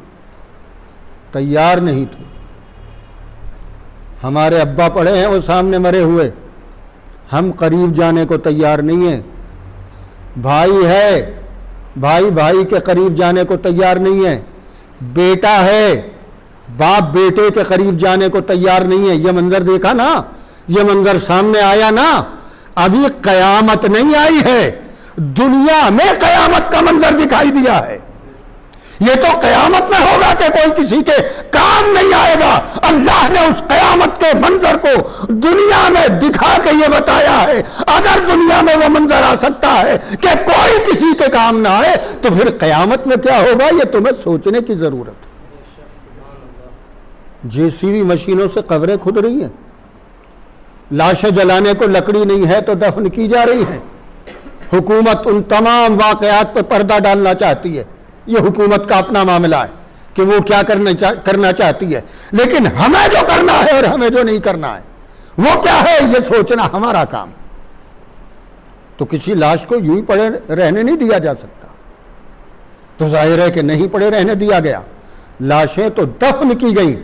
تیار نہیں تھے۔ ہمارے ابا پڑے ہیں، وہ سامنے مرے ہوئے، ہم قریب جانے کو تیار نہیں ہیں۔ بھائی ہے، بھائی بھائی کے قریب جانے کو تیار نہیں ہے، بیٹا ہے، باپ بیٹے کے قریب جانے کو تیار نہیں ہے۔ یہ منظر دیکھا نا، یہ منظر سامنے آیا نا، ابھی قیامت نہیں آئی ہے، دنیا میں قیامت کا منظر دکھائی دیا ہے۔ یہ تو قیامت میں ہوگا کہ کوئی کسی کے کام نہیں آئے گا۔ اللہ نے اس قیامت کے منظر کو دنیا میں دکھا کے یہ بتایا ہے، اگر دنیا میں وہ منظر آ سکتا ہے کہ کوئی کسی کے کام نہ آئے تو پھر قیامت میں کیا ہوگا، یہ تمہیں سوچنے کی ضرورت ہے۔ JCB مشینوں سے قبریں کھود رہی ہیں، لاشیں جلانے کو لکڑی نہیں ہے تو دفن کی جا رہی ہیں۔ حکومت ان تمام واقعات پر پردہ ڈالنا چاہتی ہے، یہ حکومت کا اپنا معاملہ ہے کہ وہ کیا کرنا چاہتی ہے، لیکن ہمیں جو کرنا ہے اور ہمیں جو نہیں کرنا ہے وہ کیا ہے، یہ سوچنا ہمارا کام۔ تو کسی لاش کو یوں ہی پڑے رہنے نہیں دیا جا سکتا، تو ظاہر ہے کہ نہیں پڑے رہنے دیا گیا، لاشیں تو دفن کی گئیں،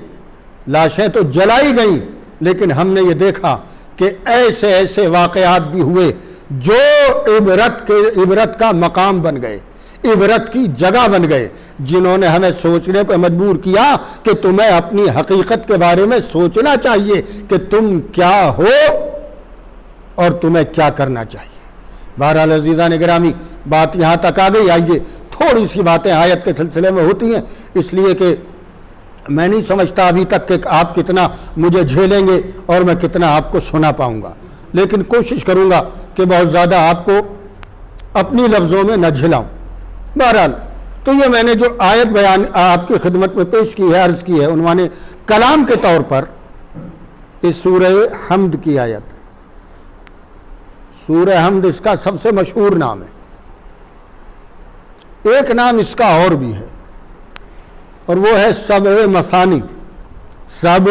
لاشیں تو جلائی گئیں، لیکن ہم نے یہ دیکھا کہ ایسے ایسے واقعات بھی ہوئے جو عبرت کا مقام بن گئے، عبرت کی جگہ بن گئے، جنہوں نے ہمیں سوچنے پہ مجبور کیا کہ تمہیں اپنی حقیقت کے بارے میں سوچنا چاہیے کہ تم کیا ہو اور تمہیں کیا کرنا چاہیے۔ بہرحال عزیزان گرامی، بات یہاں تک آ گئی۔ آئیے تھوڑی سی باتیں آیت کے سلسلے میں ہوتی ہیں، اس لیے کہ میں نہیں سمجھتا ابھی تک کہ آپ کتنا مجھے جھیلیں گے اور میں کتنا آپ کو سنا پاؤں گا، لیکن کوشش کروں گا کہ بہت زیادہ آپ کو اپنی لفظوں میں نہ جھلاؤں۔ بہرحال تو یہ میں نے جو آیت بیان آپ کی خدمت میں پیش کی ہے، عرض کی ہے، عنوان کلام کے طور پر اس سورہ حمد کی آیت ہے۔ سورہ حمد اس کا سب سے مشہور نام ہے، ایک نام اس کا اور بھی ہے، اور وہ ہے سبع مثانی۔ سب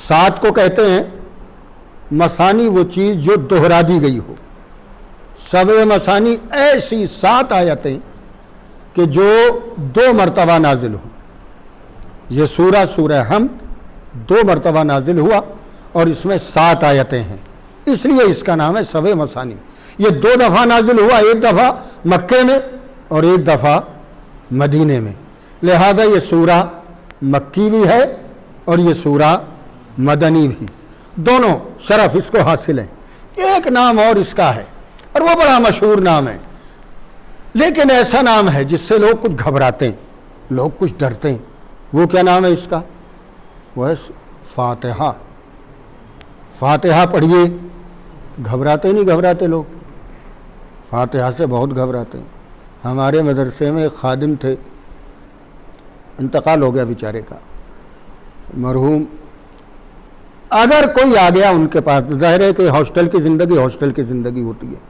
7 کو کہتے ہیں، مثانی وہ چیز جو دہرا دی گئی ہو۔ سبع مثانی ایسی 7 آیتیں کہ جو 2 مرتبہ نازل ہوں۔ یہ سورہ حمد 2 مرتبہ نازل ہوا اور اس میں 7 آیتیں ہیں، اس لیے اس کا نام ہے سبع مثانی۔ یہ 2 دفعہ نازل ہوا، ایک دفعہ مکے میں اور ایک دفعہ مدینے میں، لہذا یہ سورہ مکی بھی ہے اور یہ سورہ مدنی بھی، دونوں شرف اس کو حاصل ہیں۔ ایک نام اور اس کا ہے اور وہ بڑا مشہور نام ہے، لیکن ایسا نام ہے جس سے لوگ کچھ گھبراتے ہیں، لوگ کچھ ڈرتے ہیں۔ وہ کیا نام ہے اس کا؟ وہ ہے فاتحہ۔ فاتحہ پڑھیے، گھبراتے نہیں گھبراتے لوگ؟ فاتحہ سے بہت گھبراتے ہیں۔ ہمارے مدرسے میں ایک خادم تھے، انتقال ہو گیا بیچارے کا، مرحوم۔ اگر کوئی آ گیا ان کے پاس، ظاہر ہے کہ ہاسٹل کی زندگی ہوتی ہے،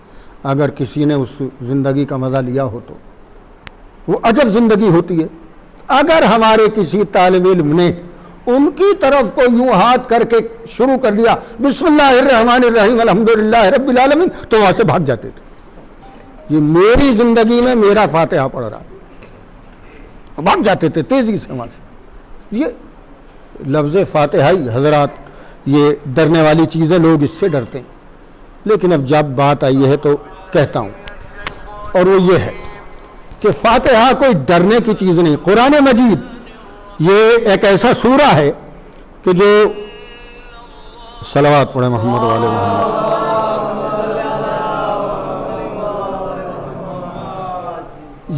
اگر کسی نے اس زندگی کا مزہ لیا ہو تو وہ عجب زندگی ہوتی ہے۔ اگر ہمارے کسی طالب علم نے ان کی طرف کو یوں ہاتھ کر کے شروع کر دیا بسم اللہ الرحمن الرحیم الحمدللہ رب العالمین، تو وہاں سے بھاگ جاتے تھے۔ یہ میری زندگی میں میرا فاتحہ پڑھ رہا، بھاگ جاتے تھے تیزی سے وہاں سے۔ یہ لفظ فاتحہ حضرات، یہ ڈرنے والی چیزیں، لوگ اس سے ڈرتے ہیں۔ لیکن اب جب بات آئی ہے تو کہتا ہوں، اور وہ یہ ہے کہ فاتحہ کوئی ڈرنے کی چیز نہیں. قرآن مجید یہ ایک ایسا سورہ ہے کہ جو صلوات پڑھے محمد والے محمد.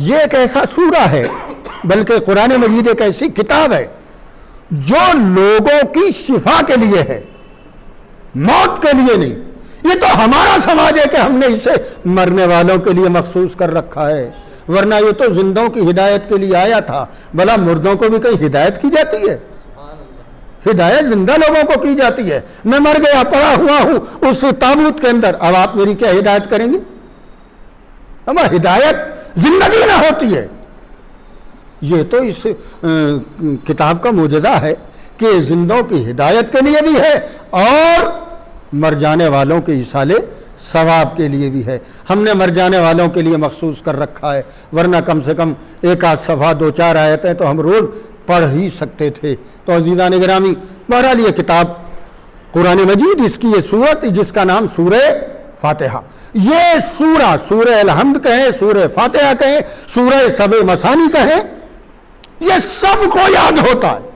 یہ ایک ایسا سورہ ہے، بلکہ قرآن مجید ایک ایسی کتاب ہے جو لوگوں کی شفا کے لیے ہے، موت کے لیے نہیں. یہ تو ہمارا سماج ہے کہ ہم نے اسے مرنے والوں کے لیے مخصوص کر رکھا ہے، ورنہ یہ تو زندوں کی ہدایت کے لیے آیا تھا. بھلا مردوں کو بھی کہیں ہدایت کی جاتی ہے؟ ہدایت زندہ لوگوں کو کی جاتی ہے. میں مر گیا، پڑا ہوا ہوں اس تابوت کے اندر، اب آپ میری کیا ہدایت کریں گے؟ ہمارا ہدایت زندگی نہ ہوتی ہے. یہ تو اس کتاب کا معجزہ ہے کہ زندوں کی ہدایت کے لیے بھی ہے اور مر جانے والوں کے ایصال ثواب کے لیے بھی ہے. ہم نے مر جانے والوں کے لیے مخصوص کر رکھا ہے، ورنہ کم سے کم ایک آدھ صفحہ 2-4 آیتیں تو ہم روز پڑھ ہی سکتے تھے. تو عزیزان گرامی، بہرحال یہ کتاب قرآن مجید، اس کی یہ سورت جس کا نام سورہ فاتحہ. یہ سورہ، سورہ الحمد کہیں، سورہ فاتحہ کہیں، سورہ سبع مثانی کہیں، یہ سب کو یاد ہوتا ہے.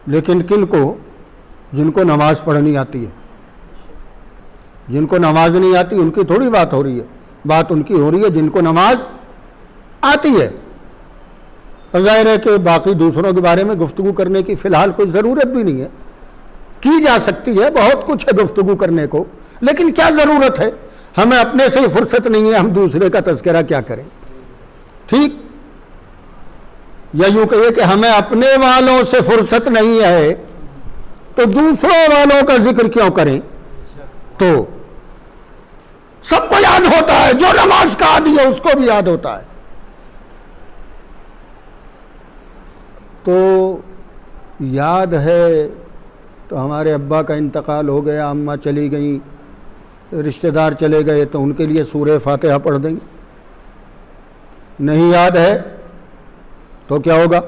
لیکن کن کو؟ جن کو نماز پڑھنی آتی ہے. جن کو نماز نہیں آتی ان کی تھوڑی بات ہو رہی ہے، بات ان کی ہو رہی ہے جن کو نماز آتی ہے. ظاہر ہے کہ باقی دوسروں کے بارے میں گفتگو کرنے کی فی الحال کوئی ضرورت بھی نہیں ہے. کی جا سکتی ہے، بہت کچھ ہے گفتگو کرنے کو، لیکن کیا ضرورت ہے؟ ہمیں اپنے سے ہی فرصت نہیں ہے، ہم دوسرے کا تذکرہ کیا کریں؟ ٹھیک؟ یا یوں کہیے کہ ہمیں اپنے والوں سے فرصت نہیں ہے تو دوسروں والوں کا ذکر کیوں کریں؟ تو سب کو یاد ہوتا ہے، جو نماز کا عادی ہے اس کو بھی یاد ہوتا ہے. تو یاد ہے تو ہمارے ابا کا انتقال ہو گیا، اماں چلی گئیں، رشتہ دار چلے گئے، تو ان کے لیے سورہ فاتحہ پڑھ دیں گے. نہیں یاد ہے تو کیا ہوگا؟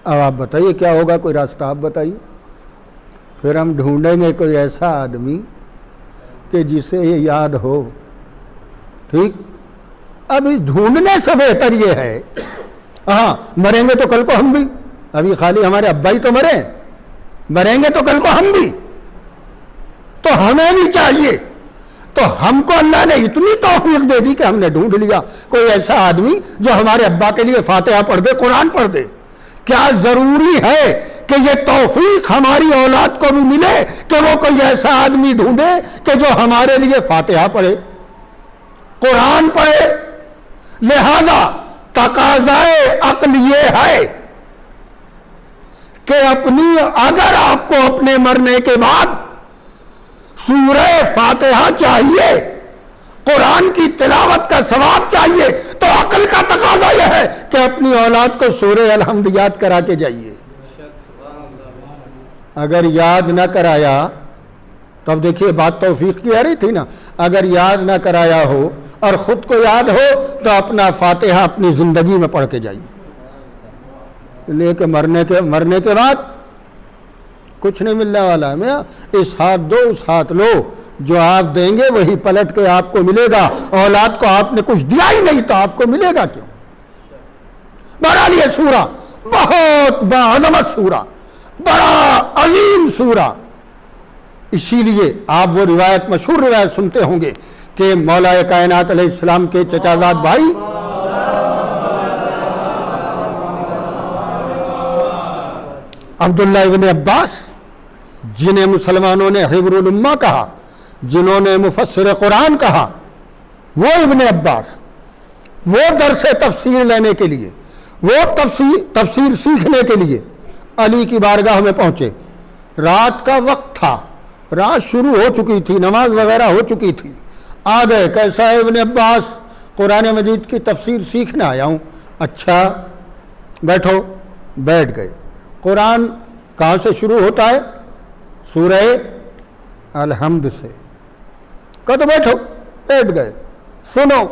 اب آپ بتائیے کیا ہوگا؟ کوئی راستہ آپ بتائیے. پھر ہم ڈھونڈیں گے کوئی ایسا آدمی کہ جسے یہ یاد ہو. ٹھیک؟ اب ڈھونڈنے سے بہتر یہ ہے، ہاں مریں گے تو کل کو ہم بھی، ابھی خالی ہمارے ابا ہی تو مرے، مریں گے تو کل کو ہم بھی، تو ہمیں بھی چاہیے. تو ہم کو اللہ نے اتنی توفیق دے دی کہ ہم نے ڈھونڈ لیا کوئی ایسا آدمی جو ہمارے ابا کے لیے فاتحہ پڑھ دے، قرآن پڑھ دے. کیا ضروری ہے کہ یہ توفیق ہماری اولاد کو بھی ملے کہ وہ کوئی ایسا آدمی ڈھونڈے کہ جو ہمارے لیے فاتحہ پڑھے، قرآن پڑھے؟ لہذا تقاضائے عقل یہ ہے کہ اگر آپ کو اپنے مرنے کے بعد سورہ فاتحہ چاہیے، قرآن کی تلاوت کا ثواب چاہیے، تو عقل کا تقاضا یہ ہے کہ اپنی اولاد کو سورہ الحمد یاد کرا کے جائیے. اگر یاد نہ کرایا تو اب دیکھیے بات توفیق کی آ رہی تھی نا، اگر یاد نہ کرایا ہو اور خود کو یاد ہو تو اپنا فاتحہ اپنی زندگی میں پڑھ کے جائیے. لے کے مرنے کے بعد کچھ نہیں ملنے والا ہے. میں اس ہاتھ دو اس ہاتھ لو، جو آپ دیں گے وہی پلٹ کے آپ کو ملے گا. اولاد کو آپ نے کچھ دیا ہی نہیں تو آپ کو ملے گا کیوں؟ بہرحال یہ سورہ بہت باعظمت سورہ، بڑا عظیم سورہ. اسی لیے آپ وہ روایت، مشہور روایت سنتے ہوں گے کہ مولا کائنات علیہ السلام کے چچازاد بھائی عبداللہ ابن عباس، جنہیں مسلمانوں نے حبر الامہ کہا، جنہوں نے مفسر قرآن کہا، وہ ابن عباس، وہ درس تفسیر لینے کے لیے، وہ تفسیر سیکھنے کے لیے علی کی بارگاہ میں پہنچے. رات کا وقت تھا، رات شروع ہو چکی تھی، نماز وغیرہ ہو چکی تھی. آ گئے، کیسا ہے ابن عباس؟ قرآن مجید کی تفسیر سیکھنے آیا ہوں. اچھا بیٹھو. بیٹھ گئے. قرآن کہاں سے شروع ہوتا ہے؟ سورہ الحمد سے. کہا تو بیٹھو. بیٹھ گئے. سنو،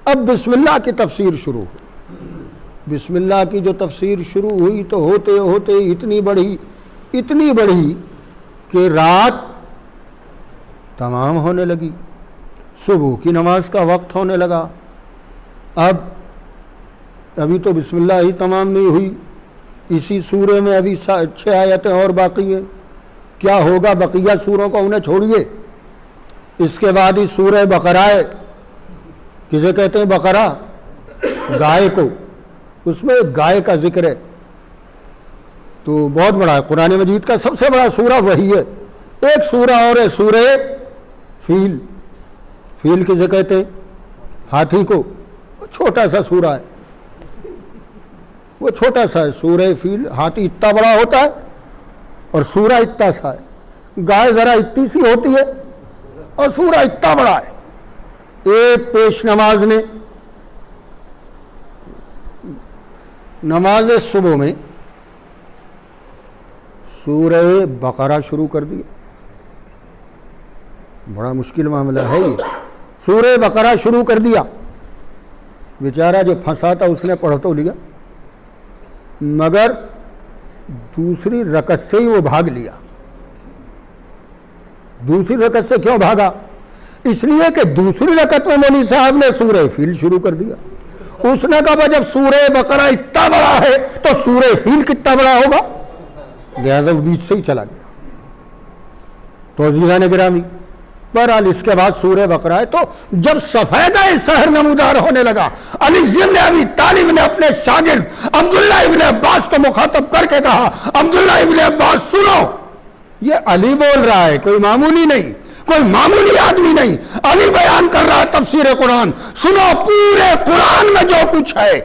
اب بسم اللہ کی تفسیر شروع ہوئی. بسم اللہ کی جو تفسیر شروع ہوئی تو ہوتے ہوتے اتنی بڑھی کہ رات تمام ہونے لگی، صبح کی نماز کا وقت ہونے لگا. ابھی تو بسم اللہ ہی تمام نہیں ہوئی، اسی سورے میں ابھی 6 آیتیں اور باقی ہیں. کیا ہوگا بقیہ سوروں کو انہیں چھوڑیے. اس کے بعد ہی سورہ بقرہ ہے. کسے کہتے ہیں بقرہ؟ گائے کو. اس میں ایک گائے کا ذکر ہے، تو بہت بڑا ہے. قرآن مجید کا سب سے بڑا سورہ وہی ہے. ایک سورہ اور ہے سورہ فیل. فیل کسے کہتے ہیں؟ ہاتھی کو. چھوٹا سا سورہ ہے، وہ چھوٹا سا ہے سورہ فیل. ہاتھی اتنا بڑا ہوتا ہے اور سورہ اتنا سا ہے. گائے ذرا اتنی سی ہوتی ہے اور سورہ اتنا بڑا ہے. ایک پیش نماز نے نماز صبح میں سورہ بقرہ شروع کر دیا. بڑا مشکل معاملہ ہے یہ. سورہ بقرہ شروع کر دیا. بیچارہ جو پھنسا تھا اس نے پڑھ تو لیا، مگر دوسری رکعت سے ہی وہ بھاگ لیا. دوسری رکعت سے کیوں بھاگا؟ اس لیے کہ دوسری رکعت میں مولوی صاحب نے سورہ فیل شروع کر دیا. اس نے کہا جب سورہ بقرہ اتنا بڑا ہے تو سورہ فیل کتنا بڑا ہوگا، لہذا بیچ سے ہی چلا گیا. تو عزیزان گرامی، بہرحال اس کے بعد سورہ بقرہ ہے. تو جب سفیدہ سحر نمودار ہونے لگا، علی بن ابی طالب نے اپنے شاگرد عبداللہ ابن عباس کو مخاطب کر کے کہا، عبداللہ ابن عباس سنو، یہ علی بول رہا ہے، کوئی معمولی نہیں، کوئی معمولی آدمی نہیں. علی بیان کر رہا ہے تفسیر قرآن. سنو، پورے قرآن میں جو کچھ ہے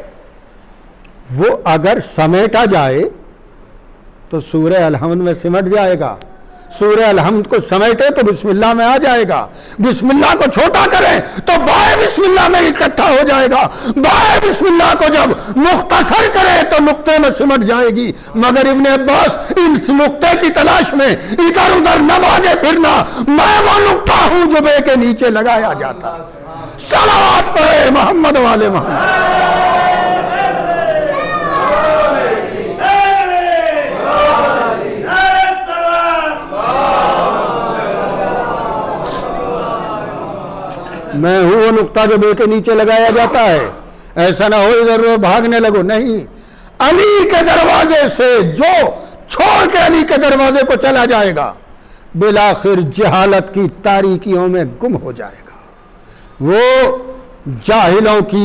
وہ اگر سمیٹا جائے تو سورہ الحمد میں سمٹ جائے گا. سورہ الحمد کو سمیٹے تو بسم اللہ میں آ جائے گا. بسم اللہ کو چھوٹا کریں تو بائے بسم اللہ میں اکٹھا ہو جائے گا. بائے بسم اللہ کو جب مختصر کرے تو نقطے میں سمٹ جائے گی. مگر ابن عباس اس نقطے کی تلاش میں ادھر ادھر نہ بھاگے پھرنا. میں وہ نقطہ ہوں جو بے کے نیچے لگایا جاتا. صلوات پڑھے محمد والے محمد. میں ہوں وہ نقطہ جو بے کے نیچے لگایا جاتا ہے. ایسا نہ ہو ادھر بھاگنے لگو. نہیں، علی کے دروازے سے جو چھوڑ کے علی کے دروازے کو چلا جائے گا بالآخر جہالت کی تاریکیوں میں گم ہو جائے گا. وہ جاہلوں کی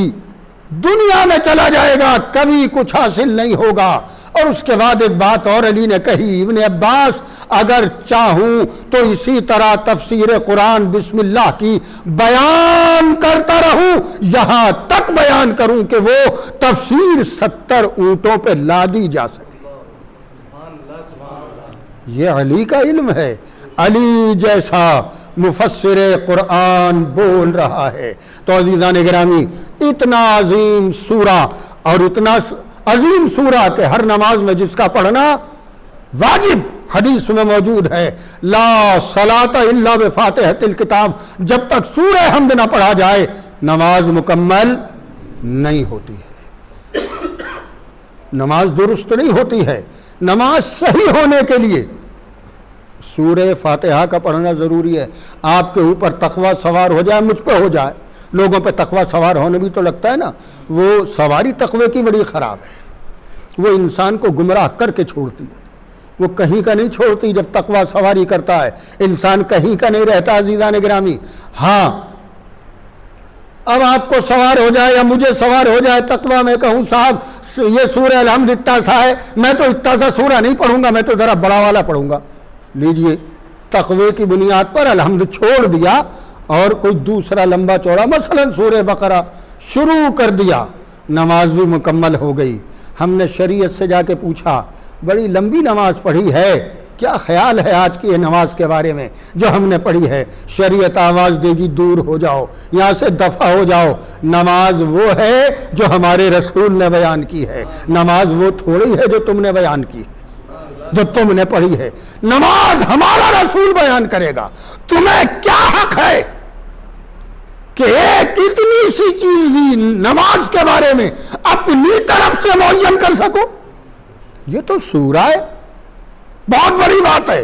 دنیا میں چلا جائے گا، کبھی کچھ حاصل نہیں ہوگا. اور اس کے بعد ایک بات اور علی نے کہی، ابن عباس اگر چاہوں تو اسی طرح تفسیر قرآن بسم اللہ کی بیان کرتا رہوں، یہاں تک بیان کروں کہ وہ تفسیر 70 اونٹوں پہ لادی جا سکے. یہ علی کا علم ہے. علی جیسا مفسر قرآن بول رہا ہے. تو عزیزان گرامی، اتنا عظیم سورہ اور اتنا عظیم سورہ کہ ہر نماز میں جس کا پڑھنا واجب، حدیث میں موجود ہے، لا صلاۃ الا بفاتحۃ الکتاب. جب تک سورہ حمد نہ پڑھا جائے نماز مکمل نہیں ہوتی ہے، نماز درست نہیں ہوتی ہے. نماز صحیح ہونے کے لیے سورہ فاتحہ کا پڑھنا ضروری ہے. آپ کے اوپر تقوی سوار ہو جائے، مجھ پہ ہو جائے. لوگوں پہ تقوی سوار ہونے بھی تو لگتا ہے نا، وہ سواری تقوی کی بڑی خراب ہے. وہ انسان کو گمراہ کر کے چھوڑتی ہے. وہ کہیں کا نہیں چھوڑتی. جب تقوی سواری کرتا ہے انسان کہیں کا نہیں رہتا. عزیزان گرامی، ہاں اب آپ کو سوار ہو جائے یا مجھے سوار ہو جائے تقوی، میں کہوں صاحب یہ سورہ الحمد اتنا سا ہے، میں تو اتنا سا سورہ نہیں پڑھوں گا، میں تو ذرا بڑا والا پڑھوں گا. لیجئے، تقوی کی بنیاد پر الحمد چھوڑ دیا اور کوئی دوسرا لمبا چوڑا مثلا سورہ بقرہ شروع کر دیا، نماز بھی مکمل ہو گئی. ہم نے شریعت سے جا کے پوچھا، بڑی لمبی نماز پڑھی ہے، کیا خیال ہے آج کی یہ نماز کے بارے میں جو ہم نے پڑھی ہے؟ شریعت آواز دے گی دور ہو جاؤ، یہاں سے دفع ہو جاؤ. نماز وہ ہے جو ہمارے رسول نے بیان کی ہے. نماز وہ تھوڑی ہے جو تم نے بیان کی، جو تم نے پڑھی ہے. نماز ہمارا رسول بیان کرے گا. تمہیں کیا حق ہے کہ ایک اتنی سی چیز بھی نماز کے بارے میں اپنی طرف سے معین کر سکو؟ یہ تو سورہ ہے، بہت بڑی بات ہے.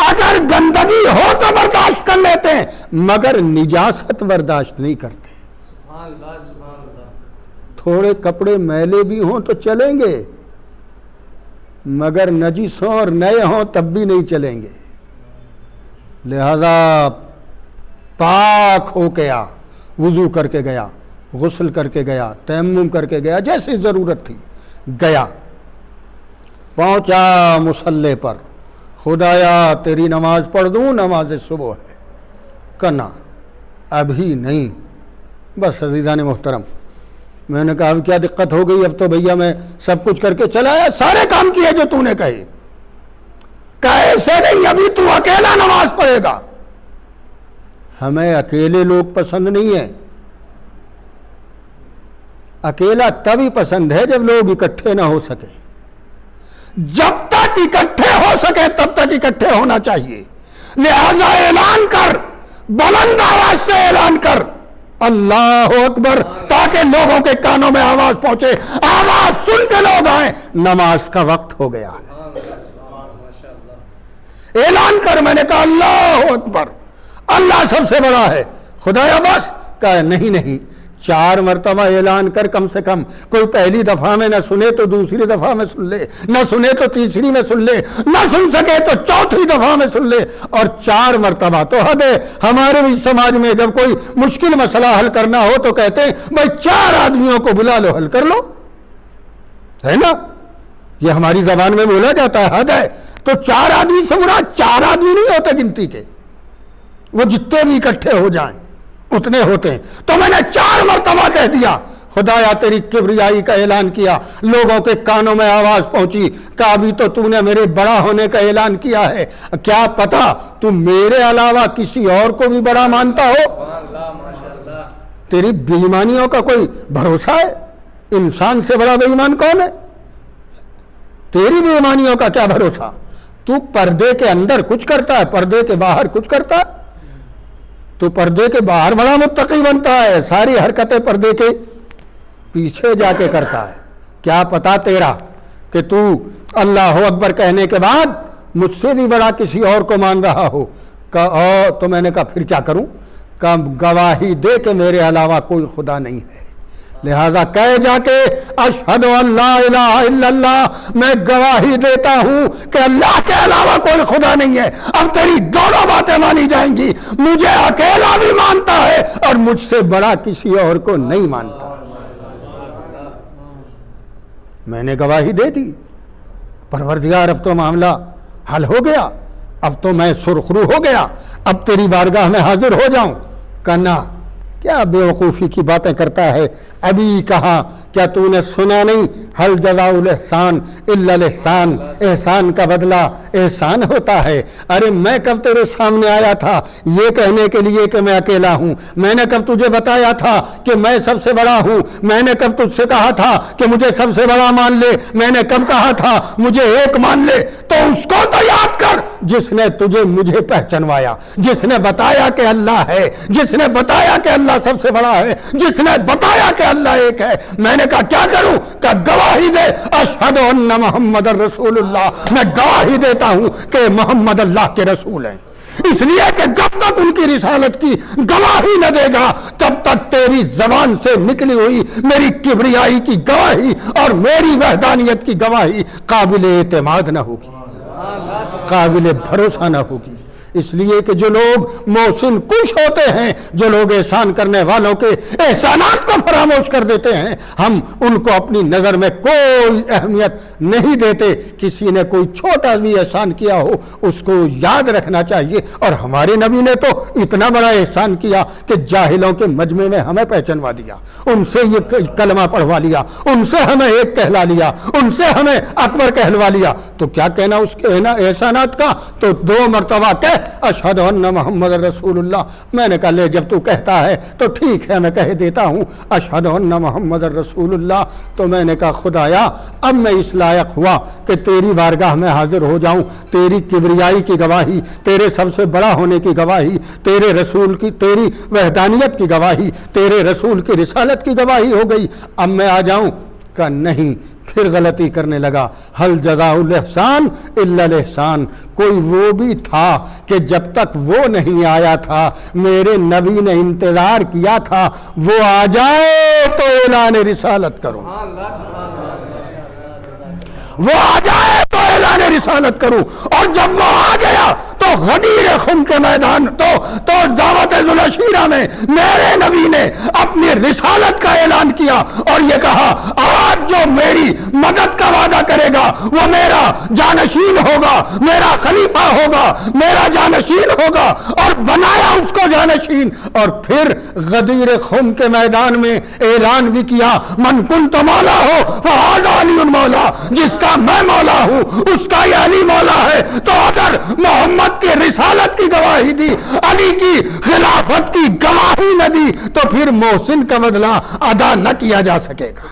اگر گندگی ہو تو برداشت کر لیتے ہیں مگر نجاست برداشت نہیں کرتے. سبحان اللہ سبحان اللہ. تھوڑے کپڑے میلے بھی ہوں تو چلیں گے مگر نجس ہوں اور نئے ہوں تب بھی نہیں چلیں گے. لہذا پاک ہو کے آ, وضو کر کے گیا, غسل کر کے گیا, تیمم کر کے گیا, جیسی ضرورت تھی گیا, پہنچا مصلی پر, خدایا تیری نماز پڑھ دوں, نماز صبح ہے. کنا ابھی نہیں. بس عزیزان محترم, میں نے کہا اب کیا دقت ہو گئی, اب تو بھیا میں سب کچھ کر کے چلا آیا, سارے کام کیے جو تو نے کہے. کیسے نہیں, ابھی تو اکیلا نماز پڑھے گا. ہمیں اکیلے لوگ پسند نہیں ہیں. اکیلا تب ہی پسند ہے جب لوگ اکٹھے نہ ہو سکے. جب تک اکٹھے ہو سکے تب تک اکٹھے ہونا چاہیے. لہذا اعلان کر, بلند آواز سے اعلان کر, اللہ اکبر, تاکہ لوگوں کے کانوں میں آواز پہنچے, آواز سن کے لوگ آئیں, نماز کا وقت ہو گیا ہے. اعلان کر. میں نے کہا اللہ اکبر, اللہ سب سے بڑا ہے. خدایا بس, کہا نہیں, 4 مرتبہ اعلان کر کم سے کم. کوئی پہلی دفعہ میں نہ سنے تو دوسری دفعہ میں سن لے, نہ سنے تو تیسری میں سن لے, نہ سن سکے تو چوتھی دفعہ میں سن لے. اور 4 مرتبہ تو حد ہے. ہمارے بھی سماج میں جب کوئی مشکل مسئلہ حل کرنا ہو تو کہتے ہیں بھائی 4 آدمیوں کو بلا لو, حل کر لو, ہے نا. یہ ہماری زبان میں بولا جاتا ہے, حد ہے. تو 4 آدمی سے مراد 4 آدمی نہیں ہوتے گنتی کے, وہ جتنے بھی اکٹھے ہو جائیں اتنے ہوتے ہیں. تو میں نے 4 مرتبہ کہہ دیا, خدایا تیری کبریائی کا اعلان کیا, لوگوں کے کانوں میں آواز پہنچی, کہا ابھی تو نے میرے بڑا ہونے کا اعلان کیا ہے, کیا پتا تو میرے علاوہ کسی اور کو بھی بڑا مانتا ہو. تیری بے ایمانیوں کا کوئی بھروسہ ہے؟ انسان سے بڑا بے ایمان کون ہے؟ تیری بے ایمانیوں کا کیا بھروسہ؟ تو پردے کے اندر کچھ کرتا ہے, پردے کے باہر کچھ کرتا ہے. تو پردے کے باہر بڑا متقی بنتا ہے, ساری حرکتیں پردے کے پیچھے جا کے کرتا ہے. کیا پتا تیرا کہ تو اللہ اکبر کہنے کے بعد مجھ سے بھی بڑا کسی اور کو مان رہا ہو. تو میں نے کہا پھر کیا کروں؟ کہ گواہی دے کہ میرے علاوہ کوئی خدا نہیں ہے. لہذا کہے جا کے اشہد ان لا الہ الا اللہ, میں گواہی دیتا ہوں کہ اللہ کے علاوہ کوئی خدا نہیں ہے. اب تیری دونوں باتیں مانی جائیں گی, مجھے اکیلا بھی مانتا ہے اور مجھ سے بڑا کسی اور کو نہیں مانتا. میں نے گواہی دے دی, پروردگار اب تو معاملہ حل ہو گیا, اب تو میں سرخرو ہو گیا, اب تیری بارگاہ میں حاضر ہو جاؤں. کہنا کیا بے وقوفی کی باتیں کرتا ہے, ابھی کہا کیا تو نے سنا نہیں حل جزاء الاحسان الا الاحسان, احسان کا بدلہ احسان ہوتا ہے. ارے میں کب تیرے سامنے آیا تھا یہ کہنے کے لیے کہ میں اکیلا ہوں؟ میں نے کب تجھے بتایا تھا کہ میں سب سے بڑا ہوں؟ میں نے کب تجھ سے کہا تھا کہ مجھے سب سے بڑا مان لے؟ میں نے کب کہا تھا مجھے ایک مان لے؟ تو اس کو تو یاد کر جس نے تجھے مجھے پہچنوایا, جس نے بتایا کہ اللہ ہے, جس نے بتایا کہ اللہ سب سے بڑا ہے, جس نے بتایا کہ اللہ ایک ہے. میں نے کہا کیا کروں؟ کہ گواہی دے اشہد ان محمد رسول اللہ, میں گواہی دیتا ہوں کہ محمد اللہ کے رسول ہیں. اس لیے کہ جب تک ان کی رسالت کی گواہی نہ دے گا تب تک تیری زبان سے نکلی ہوئی میری کبریائی کی گواہی اور میری وحدانیت کی گواہی قابل اعتماد نہ ہوگی, قابل بھروسہ نہ ہوگی. اس لیے کہ جو لوگ محسن کش ہوتے ہیں, جو لوگ احسان کرنے والوں کے احسانات کو فراموش کر دیتے ہیں, ہم ان کو اپنی نظر میں کوئی اہمیت نہیں دیتے. کسی نے کوئی چھوٹا بھی احسان کیا ہو اس کو یاد رکھنا چاہیے. اور ہمارے نبی نے تو اتنا بڑا احسان کیا کہ جاہلوں کے مجمع میں ہمیں پہچنوا دیا, ان سے یہ کلمہ پڑھوا لیا, ان سے ہمیں ایک کہلا لیا, ان سے ہمیں اکبر کہلوا لیا. تو کیا کہنا اس کے احسانات کا؟ تو 2 مرتبہ کہہ اشہد ان محمد رسول اللہ. میں نے کہا لے جب تو کہتا ہے تو ٹھیک ہے میں کہہ دیتا ہوں اشہد ان محمد رسول اللہ. تو میں نے کہا خدایا اب میں اس لائق ہوا کہ تیری بارگاہ میں حاضر ہو جاؤں, تیری کبریائی کی گواہی, تیرے سب سے بڑا ہونے کی گواہی, تیرے رسول کی, تیری وحدانیت کی گواہی, تیرے رسول کی رسالت کی گواہی ہو گئی. اب میں آ جاؤں؟ کہ نہیں, پھر غلطی کرنے لگا، حل جزاء الاحسان الا الاحسان، کوئی وہ بھی تھا کہ جب تک وہ نہیں آیا تھا میرے نبی نے انتظار کیا تھا وہ آ جائے تو اعلان رسالت کروں، وہ آ جائے تو اعلان رسالت کروں، اور جب وہ آ گیا تو غدیر خم کے میدان تو دعوت ذوالعشیرہ میں میرے نبی نے اپنی رسالت کا اعلان کیا اور یہ کہا آج جو میری مدد کا وعدہ کرے گا وہ میرا جانشین ہوگا، میرا خلیفہ ہوگا، میرا جانشین ہوگا، اور بنایا اس کو جانشین۔ اور پھر غدیر خم کے میدان میں اعلان بھی کیا من کنت مولا ہو فہذا علی مولا، جس کا میں مولا ہوں اس کا یہ علی مولا ہے۔ تو اگر محمد کی رسالت کی گواہی دی، علی کی خلافت کی گواہی نہ دی تو پھر محسن کا بدلہ ادا نہ کیا جا سکے گا۔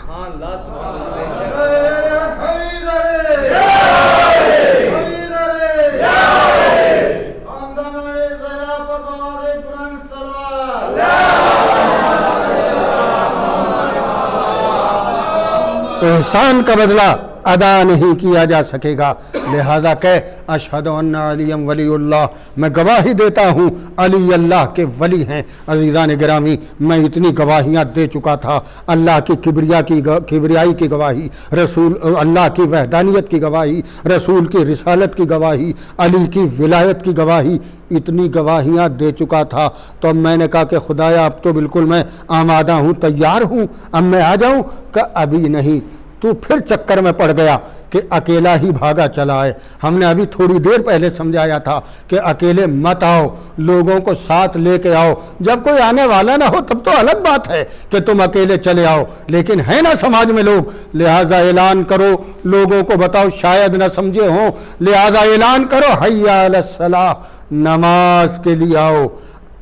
احسان کا بدلہ ادا نہیں کیا جا سکے گا، لہذا کہ اشہد ان علی ولی اللہ، میں گواہی دیتا ہوں علی اللہ کے ولی ہیں۔ عزیزان گرامی، میں اتنی گواہیاں دے چکا تھا، اللہ کی کبریائی کی گواہی، رسول اللہ کی وحدانیت کی گواہی، رسول کی رسالت کی گواہی، علی کی ولایت کی گواہی، اتنی گواہیاں دے چکا تھا۔ تو میں نے کہا کہ خدایا اب تو بالکل میں آمادہ ہوں، تیار ہوں، اب میں آ جاؤں؟ کہ ابھی نہیں، تو پھر چکر میں پڑ گیا کہ اکیلا ہی بھاگا چلا ہے۔ ہم نے ابھی تھوڑی دیر پہلے سمجھایا تھا کہ اکیلے مت آؤ، لوگوں کو ساتھ لے کے آؤ۔ جب کوئی آنے والا نہ ہو تب تو الگ بات ہے کہ تم اکیلے چلے آؤ، لیکن ہے نا سماج میں لوگ، لہٰذا اعلان کرو، لوگوں کو بتاؤ، شاید نہ سمجھے ہوں، لہٰذا اعلان کرو حی علی الصلاۃ، نماز کے لیے آؤ،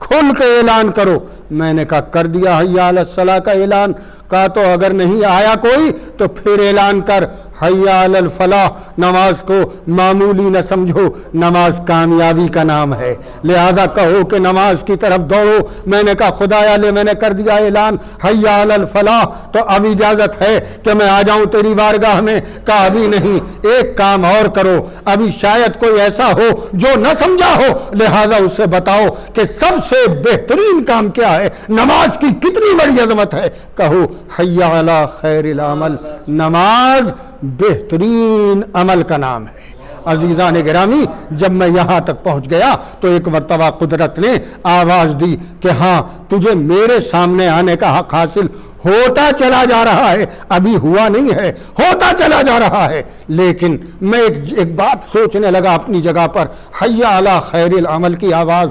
کھل کے اعلان کرو۔ میں نے کہا کر دیا حی علی الصلاۃ کا اعلان۔ کہا تو اگر نہیں آیا کوئی تو پھر اعلان کر حی علی الفلاح، نماز کو معمولی نہ سمجھو، نماز کامیابی کا نام ہے، لہذا کہو کہ نماز کی طرف دوڑو۔ میں نے کہا خدایا لے میں نے کر دیا اعلان حی علی الفلاح، تو اب اجازت ہے کہ میں آ جاؤں تیری بارگاہ میں؟ کہا ابھی نہیں، ایک کام اور کرو، ابھی شاید کوئی ایسا ہو جو نہ سمجھا ہو، لہذا اسے بتاؤ کہ سب سے بہترین کام کیا ہے، نماز کی کتنی بڑی عظمت ہے۔ کہو حی علی خیر العمل، نماز بہترین عمل کا نام ہے۔ عزیزان گرامی، جب میں یہاں تک پہنچ گیا تو ایک مرتبہ قدرت نے آواز دی کہ ہاں تجھے میرے سامنے آنے کا حق حاصل ہوتا چلا جا رہا ہے، ابھی ہوا نہیں ہے، ہوتا چلا جا رہا ہے۔ لیکن میں ایک بات سوچنے لگا اپنی جگہ پر، حی علی خیر العمل کی آواز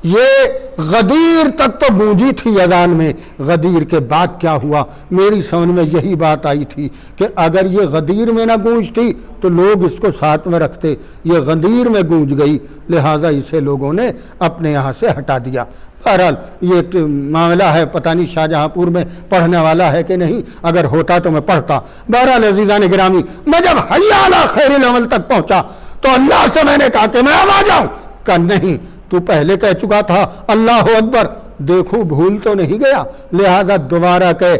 یہ غدیر تک تو گونجی تھی اذان میں، غدیر کے بعد کیا ہوا؟ میری سمجھ میں یہی بات آئی تھی کہ اگر یہ غدیر میں نہ گونجتی تو لوگ اس کو ساتھ میں رکھتے، یہ غدیر میں گونج گئی، لہٰذا اسے لوگوں نے اپنے یہاں سے ہٹا دیا۔ بہرحال یہ ایک معاملہ ہے، پتہ نہیں شاہجہاں پور میں پڑھنے والا ہے کہ نہیں، اگر ہوتا تو میں پڑھتا۔ بہرحال عزیزان گرامی، میں جب حی علی خیر العمل تک پہنچا تو اللہ سے میں نے کہا کہ میں اب آ جاؤں؟ کہ نہیں، تو پہلے کہہ چکا تھا اللہ اکبر، دیکھو بھول تو نہیں گیا، لہذا دوبارہ کہے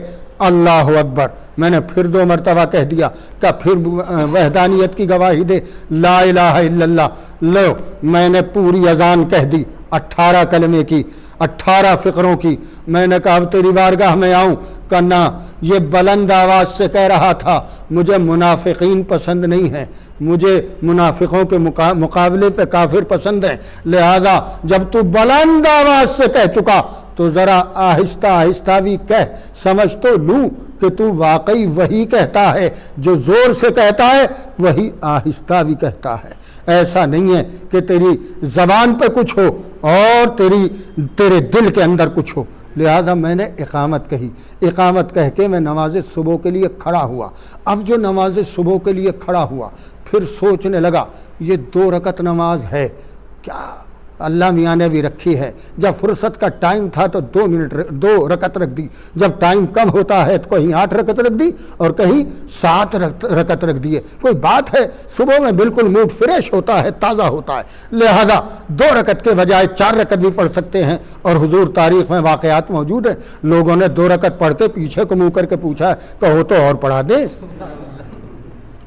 اللہ اکبر۔ میں نے پھر 2 مرتبہ کہہ دیا کہ پھر وحدانیت کی گواہی دے، لا الہ الا اللہ۔ لو میں نے پوری اذان کہہ دی، 18 کلمے کی، 18 فقروں کی۔ میں نے کہا اب تیری بارگاہ میں آؤں؟ کہ نہ، یہ بلند آواز سے کہہ رہا تھا مجھے منافقین پسند نہیں ہیں، مجھے منافقوں کے مقابلے پہ کافر پسند ہیں، لہذا جب تو بلند آواز سے کہہ چکا تو ذرا آہستہ آہستہ بھی کہہ، سمجھ تو لوں کہ تو واقعی وہی کہتا ہے، جو زور سے کہتا ہے وہی آہستہ بھی کہتا ہے۔ ایسا نہیں ہے کہ تیری زبان پہ کچھ ہو اور تیرے دل کے اندر کچھ ہو۔ لہذا میں نے اقامت کہی، اقامت کہہ کے میں نماز صبح کے لیے کھڑا ہوا۔ اب جو نماز صبح کے لیے کھڑا ہوا پھر سوچنے لگا یہ 2 رکعت نماز ہے، کیا اللہ میاں نے بھی رکھی ہے؟ جب فرصت کا ٹائم تھا تو 2 رکعت رکھ دی، جب ٹائم کم ہوتا ہے تو کہیں 8 رکعت رکھ دی اور کہیں 7 رکعت رکھ دیے۔ کوئی بات ہے، صبح میں بالکل موڈ فریش ہوتا ہے، تازہ ہوتا ہے، لہذا 2 رکعت کے بجائے 4 رکعت بھی پڑھ سکتے ہیں۔ اور حضور تاریخ میں واقعات موجود ہیں، لوگوں نے 2 رکعت پڑھ کے پیچھے کو منہ کر کے پوچھا کہو تو اور پڑھا دیں۔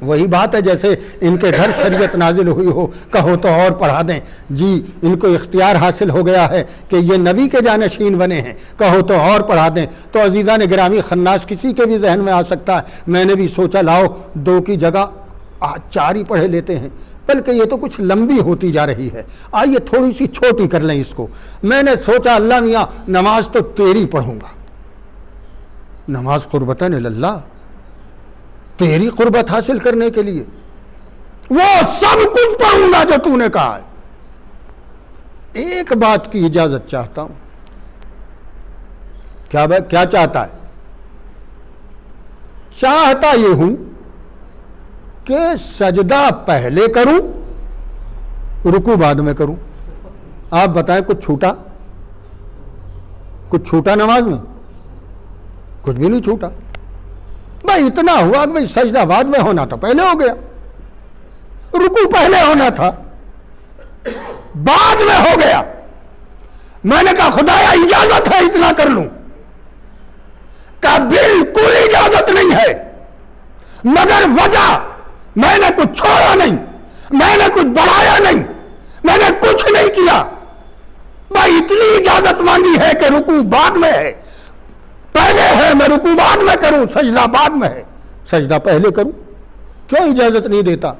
وہی بات ہے جیسے ان کے گھر شریعت نازل ہوئی ہو، کہو تو اور پڑھا دیں جی، ان کو اختیار حاصل ہو گیا ہے کہ یہ نبی کے جانشین بنے ہیں، کہو تو اور پڑھا دیں۔ تو عزیزان گرامی، خناس کسی کے بھی ذہن میں آ سکتا ہے، میں نے بھی سوچا لاؤ 2 کی جگہ 4 ہی پڑھے لیتے ہیں، بلکہ یہ تو کچھ لمبی ہوتی جا رہی ہے، آئیے تھوڑی سی چھوٹی کر لیں اس کو۔ میں نے سوچا اللہ میاں نماز تو تیری پڑھوں گا، نماز قربتاً اللہ، تیری قربت حاصل کرنے کے لیے وہ سب کچھ پڑھوں گا جو تو نے کہا ہے۔ ایک بات کی اجازت چاہتا ہوں۔ کیا چاہتا ہے؟ چاہتا یہ ہوں کہ سجدہ پہلے کروں، رکوع بعد میں کروں۔ آپ بتائیں کچھ چھوٹا نماز میں؟ کچھ بھی نہیں چھوٹا بھائی، اتنا ہوا کہ سجدہ بعد میں ہونا تو پہلے ہو گیا، رکوع پہلے ہونا تھا بعد میں ہو گیا۔ میں نے کہا خدایا اجازت ہے اتنا کر لوں؟ کہا بالکل اجازت نہیں ہے، مگر وجہ میں نے کچھ چھوڑا نہیں، میں نے کچھ بڑھایا نہیں، میں نے کچھ نہیں کیا، بھائی اتنی اجازت مانگی ہے کہ رکوع بعد میں ہے، پہلے ہے میں رکوع بعد میں کروں، سجدہ بعد میں ہے سجدہ پہلے کروں، کیوں اجازت نہیں دیتا؟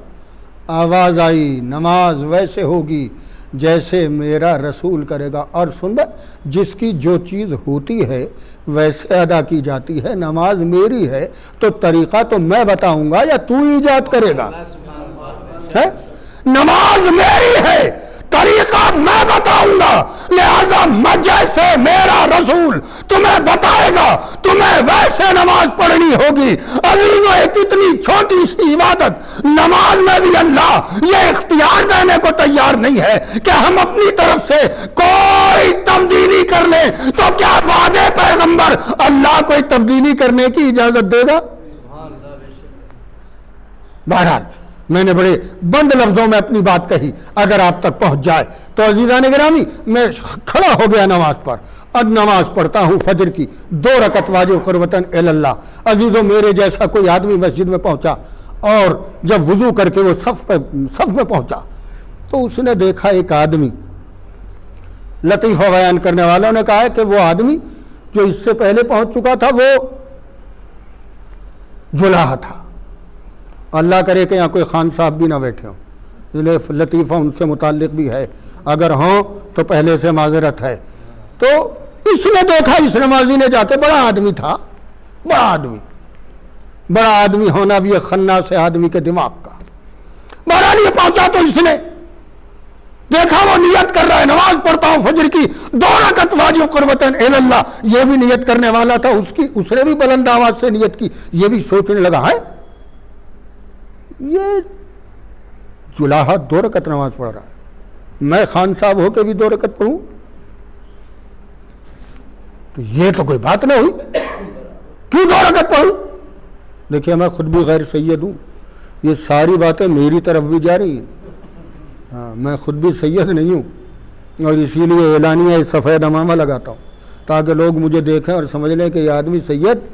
آواز آئی نماز ویسے ہوگی جیسے میرا رسول کرے گا، اور سن بے جس کی جو چیز ہوتی ہے ویسے ادا کی جاتی ہے، نماز میری ہے تو طریقہ تو میں بتاؤں گا یا تو ایجاد کرے گا؟ نماز میری ہے، طریقہ میں بتاؤں گا، لہذا میں جیسے میرا رسول تمہیں بتائے گا تمہیں ویسے نماز پڑھنی ہوگی۔ عزیزو ایک اتنی چھوٹی سی عبادت نماز میں بھی اللہ یہ اختیار دینے کو تیار نہیں ہے کہ ہم اپنی طرف سے کوئی تبدیلی کر لیں، تو کیا بعد پیغمبر اللہ کوئی تبدیلی کرنے کی اجازت دے گا؟ بہرحال میں نے بڑے بند لفظوں میں اپنی بات کہی، اگر آپ تک پہنچ جائے تو عزیزان گرامی میں کھڑا ہو گیا نماز پر۔ اب نماز پڑھتا ہوں فجر کی 2 رکعت واجب قربتاً اللہ۔ عزیزو میرے جیسا کوئی آدمی مسجد میں پہنچا اور جب وضو کر کے وہ صف میں پہنچا تو اس نے دیکھا ایک آدمی، لطیفہ بیان کرنے والوں نے کہا ہے کہ وہ آدمی جو اس سے پہلے پہنچ چکا تھا وہ جلاح تھا، اللہ کرے کہ یہاں کوئی خان صاحب بھی نہ بیٹھے ہوں، اس لیے لطیفہ ان سے متعلق بھی ہے، اگر ہوں تو پہلے سے معذرت ہے۔ تو اس نے دیکھا اس نمازی نے جا کے، بڑا آدمی تھا، بڑا آدمی ہونا بھی ایک خناس ہے آدمی کے دماغ کا۔ بہرحال یہ پہنچا تو اس نے دیکھا وہ نیت کر رہا ہے نماز پڑھتا ہوں فجر کی 2 رکعت واجب قربتاً اللہ، یہ بھی نیت کرنے والا تھا، اس نے بھی بلند آواز سے نیت کی، یہ بھی سوچنے لگا ہے یہ جلاحہ 2 رکعت نماز پڑھ رہا ہے، میں خان صاحب ہو کے بھی 2 رکعت پڑھوں؟ تو یہ تو کوئی بات نہ ہوئی، کیوں 2 رکعت پڑھوں؟ دیکھیے میں خود بھی غیر سید ہوں، یہ ساری باتیں میری طرف بھی جا رہی ہیں، ہاں میں خود بھی سید نہیں ہوں، اور اسی لیے اعلانیہ سفید امامہ لگاتا ہوں تاکہ لوگ مجھے دیکھیں اور سمجھ لیں کہ یہ آدمی سید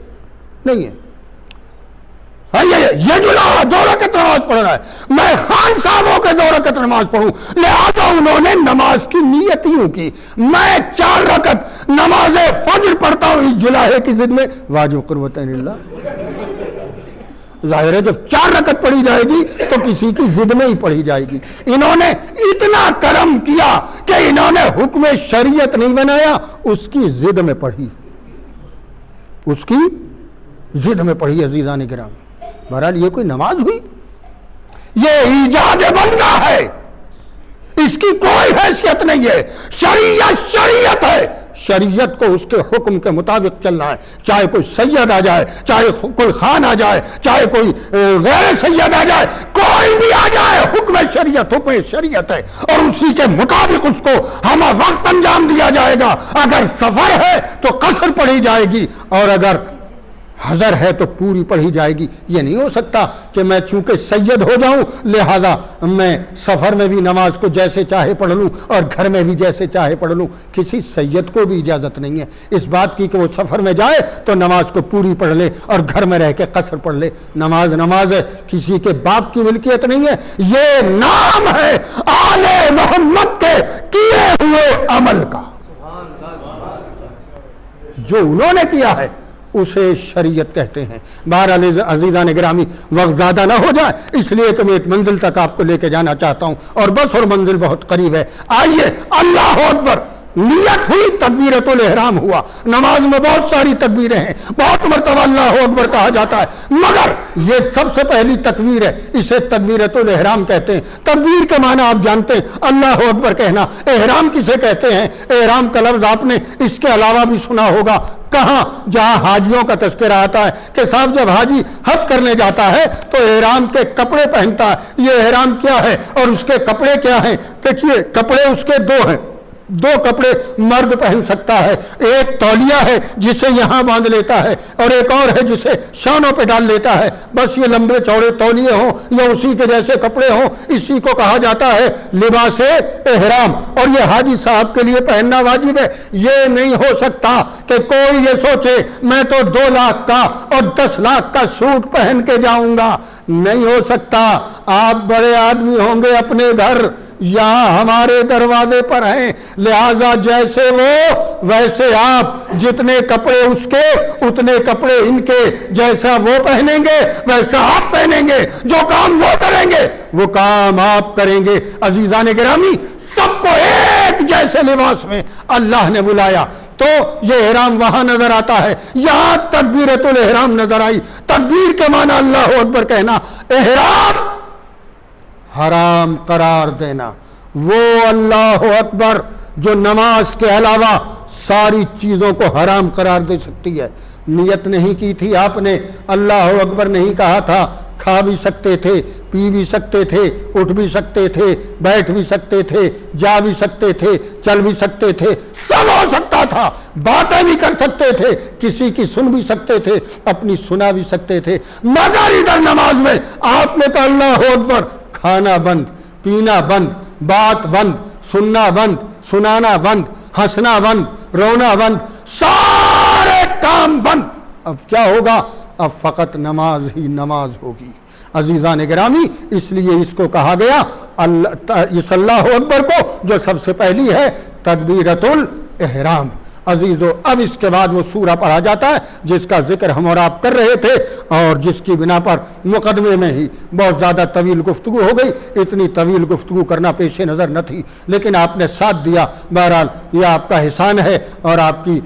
نہیں ہے۔ یہ جو 2 رکعت نماز پڑھ رہا ہے، میں خان صاحب ہو کے 2 رکعت نماز پڑھوں، لہذا انہوں نے نماز کی نیت یوں کی، میں 4 رکعت نماز فجر پڑھتا ہوں اس جلاحے کی ضد میں واجب قربتاً اللہ۔ ظاہر ہے جب 4 رکعت پڑھی جائے گی تو کسی کی ضد میں ہی پڑھی جائے گی۔ انہوں نے اتنا کرم کیا کہ انہوں نے حکم شریعت نہیں بنایا، اس کی ضد میں پڑھی، اس کی ضد میں پڑھی عزیزان گرامی۔ بہرحال یہ کوئی نماز ہوئی؟ یہ ایجاد بندہ ہے، اس کی کوئی حیثیت نہیں ہے، شریعت ہے، شریعت کو اس کے حکم کے مطابق چلنا ہے، چاہے کوئی سید آ جائے، چاہے کوئی خان آ جائے، چاہے کوئی غیر سید آ جائے، کوئی بھی آ جائے، حکم شریعت ہے، اور اسی کے مطابق اس کو ہم وقت انجام دیا جائے گا۔ اگر سفر ہے تو قصر پڑھی جائے گی، اور اگر حضر ہے تو پوری پڑھی جائے گی. یہ نہیں ہو سکتا کہ میں چونکہ سید ہو جاؤں لہذا میں سفر میں بھی نماز کو جیسے چاہے پڑھ لوں اور گھر میں بھی جیسے چاہے پڑھ لوں. کسی سید کو بھی اجازت نہیں ہے اس بات کی کہ وہ سفر میں جائے تو نماز کو پوری پڑھ لے اور گھر میں رہ کے قصر پڑھ لے. نماز نماز ہے, کسی کے باپ کی ملکیت نہیں ہے. یہ نام ہے آل محمد کے کیے ہوئے عمل کا. جو انہوں نے کیا ہے اسے شریعت کہتے ہیں. بہرحال عزیزان گرامی, وقت زیادہ نہ ہو جائے اس لیے کہ میں ایک منزل تک آپ کو لے کے جانا چاہتا ہوں اور بس اور منزل بہت قریب ہے. آئیے, اللہ اکبر, نیت ہوئی, تکبیرۃ الاحرام ہوا. نماز میں بہت ساری تکبیریں ہیں, بہت مرتبہ اللہ اکبر کہا جاتا ہے, مگر یہ سب سے پہلی تکبیر ہے, اسے تکبیرۃ الاحرام کہتے ہیں. تکبیر کے معنی آپ جانتے ہیں, اللہ اکبر کہنا. احرام کسے کہتے ہیں؟ احرام کا لفظ آپ نے اس کے علاوہ بھی سنا ہوگا. کہاں؟ جہاں حاجیوں کا تذکرہ آتا ہے کہ صاحب جب حاجی حج کرنے جاتا ہے تو احرام کے کپڑے پہنتا ہے. یہ احرام کیا ہے اور اس کے کپڑے کیا ہیں؟ دیکھیے, کپڑے اس کے دو ہیں. دو کپڑے مرد پہن سکتا ہے. ایک تولیہ ہے جسے یہاں باندھ لیتا ہے اور ایک اور ہے جسے شانوں پہ ڈال لیتا ہے. بس یہ لمبے چوڑے تولیے ہوں یا اسی کے جیسے کپڑے ہوں, اسی کو کہا جاتا ہے لباس احرام. اور یہ حاجی صاحب کے لیے پہننا واجب ہے. یہ نہیں ہو سکتا کہ کوئی یہ سوچے میں تو 2 لاکھ کا اور 10 لاکھ کا سوٹ پہن کے جاؤں گا. نہیں ہو سکتا. آپ بڑے آدمی ہوں گے اپنے گھر, یہاں ہمارے دروازے پر ہیں, لہذا جیسے وہ ویسے آپ. جتنے کپڑے اس کے اتنے کپڑے ان کے. جیسا وہ پہنیں گے ویسا آپ پہنیں گے. جو کام وہ کریں گے وہ کام آپ کریں گے. عزیزان گرامی, سب کو ایک جیسے لباس میں اللہ نے بلایا تو یہ احرام وہاں نظر آتا ہے. یہاں تکبیرۃ الاحرام نظر آئی. تکبیر کے معنی اللہ اکبر کہنا, احرام حرام قرار دینا. وہ اللہ اکبر جو نماز کے علاوہ ساری چیزوں کو حرام قرار دے سکتی ہے. نیت نہیں کی تھی آپ نے, اللہ اکبر نہیں کہا تھا, کھا بھی سکتے تھے, پی بھی سکتے تھے, اٹھ بھی سکتے تھے, بیٹھ بھی سکتے تھے, جا بھی سکتے تھے, چل بھی سکتے تھے, سب ہو سکتا تھا. باتیں بھی کر سکتے تھے, کسی کی سن بھی سکتے تھے, اپنی سنا بھی سکتے تھے. مگر ادھر نماز میں آپ نے کہا اللہ اکبر, کھانا بند, پینا بند, بات بند, سننا بند, سنانا بند, ہنسنا بند, رونا بند, سارے کام بند. اب کیا ہوگا؟ اب فقط نماز ہی نماز ہوگی. عزیزان گرامی, اس لیے اس کو کہا گیا اس اللہ اکبر کو جو سب سے پہلی ہے تکبیرۃ الاحرام. عزیزو, اب اس کے بعد وہ سورہ پڑھا جاتا ہے جس کا ذکر ہم اور آپ کر رہے تھے اور جس کی بنا پر مقدمے میں ہی بہت زیادہ طویل گفتگو ہو گئی. اتنی طویل گفتگو کرنا پیش نظر نہ تھی لیکن آپ نے ساتھ دیا. بہرحال یہ آپ کا احسان ہے اور آپ کی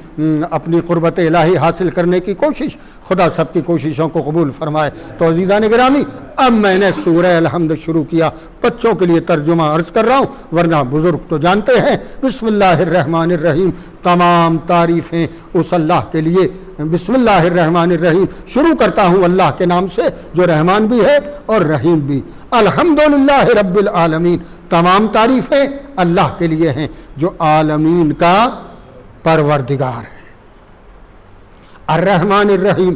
اپنی قربت الہی حاصل کرنے کی کوشش. خدا سب کی کوششوں کو قبول فرمائے. تو عزیزان گرامی, اب میں نے سورہ الحمد شروع کیا. بچوں کے لیے ترجمہ عرض کر رہا ہوں ورنہ بزرگ تو جانتے ہیں. بسم اللہ الرحمن الرحیم. تمام تعریفیں اس اللہ کے لیے. بسم اللہ الرحمن الرحیم, شروع کرتا ہوں اللہ کے نام سے جو رحمان بھی ہے اور رحیم بھی. الحمدللہ رب العالمین, تمام تعریفیں اللہ کے لیے ہیں جو عالمین کا پروردگار ہے. الرحمن الرحیم,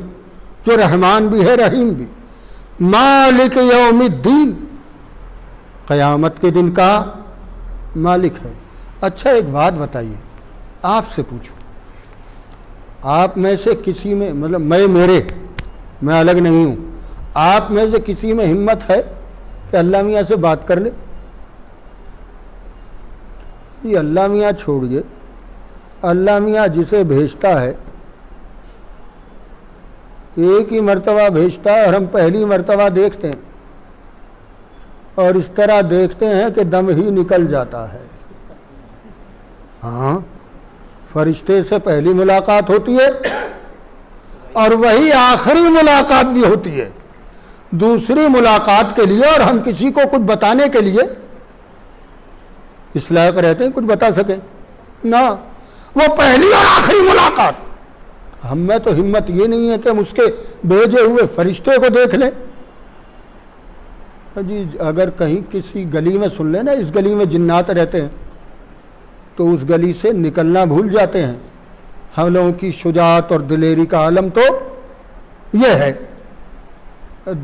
جو رحمان بھی ہے رحیم بھی. مالک یوم الدین, قیامت کے دن کا مالک ہے. اچھا ایک بات بتائیے, آپ سے پوچھو, آپ میں سے کسی میں, مطلب میں الگ نہیں ہوں, آپ میں سے کسی میں ہمت ہے کہ اللہ میاں سے بات کر لے؟ یہ اللہ میاں چھوڑیے, اللہ میاں جسے بھیجتا ہے ایک ہی مرتبہ بھیجتا ہے اور ہم پہلی مرتبہ دیکھتے ہیں اور اس طرح دیکھتے ہیں کہ دم ہی نکل جاتا ہے. ہاں, فرشتے سے پہلی ملاقات ہوتی ہے اور وہی آخری ملاقات بھی ہوتی ہے. دوسری ملاقات کے لیے اور ہم کسی کو کچھ بتانے کے لیے اس لائق رہتے ہیں کچھ بتا سکیں نہ. وہ پہلی اور آخری ملاقات. ہم میں تو ہمت یہ نہیں ہے کہ ہم اس کے بھیجے ہوئے فرشتے کو دیکھ لیں. جی اگر کہیں کسی گلی میں سن لیں نا, اس گلی میں جنات رہتے ہیں, تو اس گلی سے نکلنا بھول جاتے ہیں. ہم لوگوں کی شجاعت اور دلیری کا عالم تو یہ ہے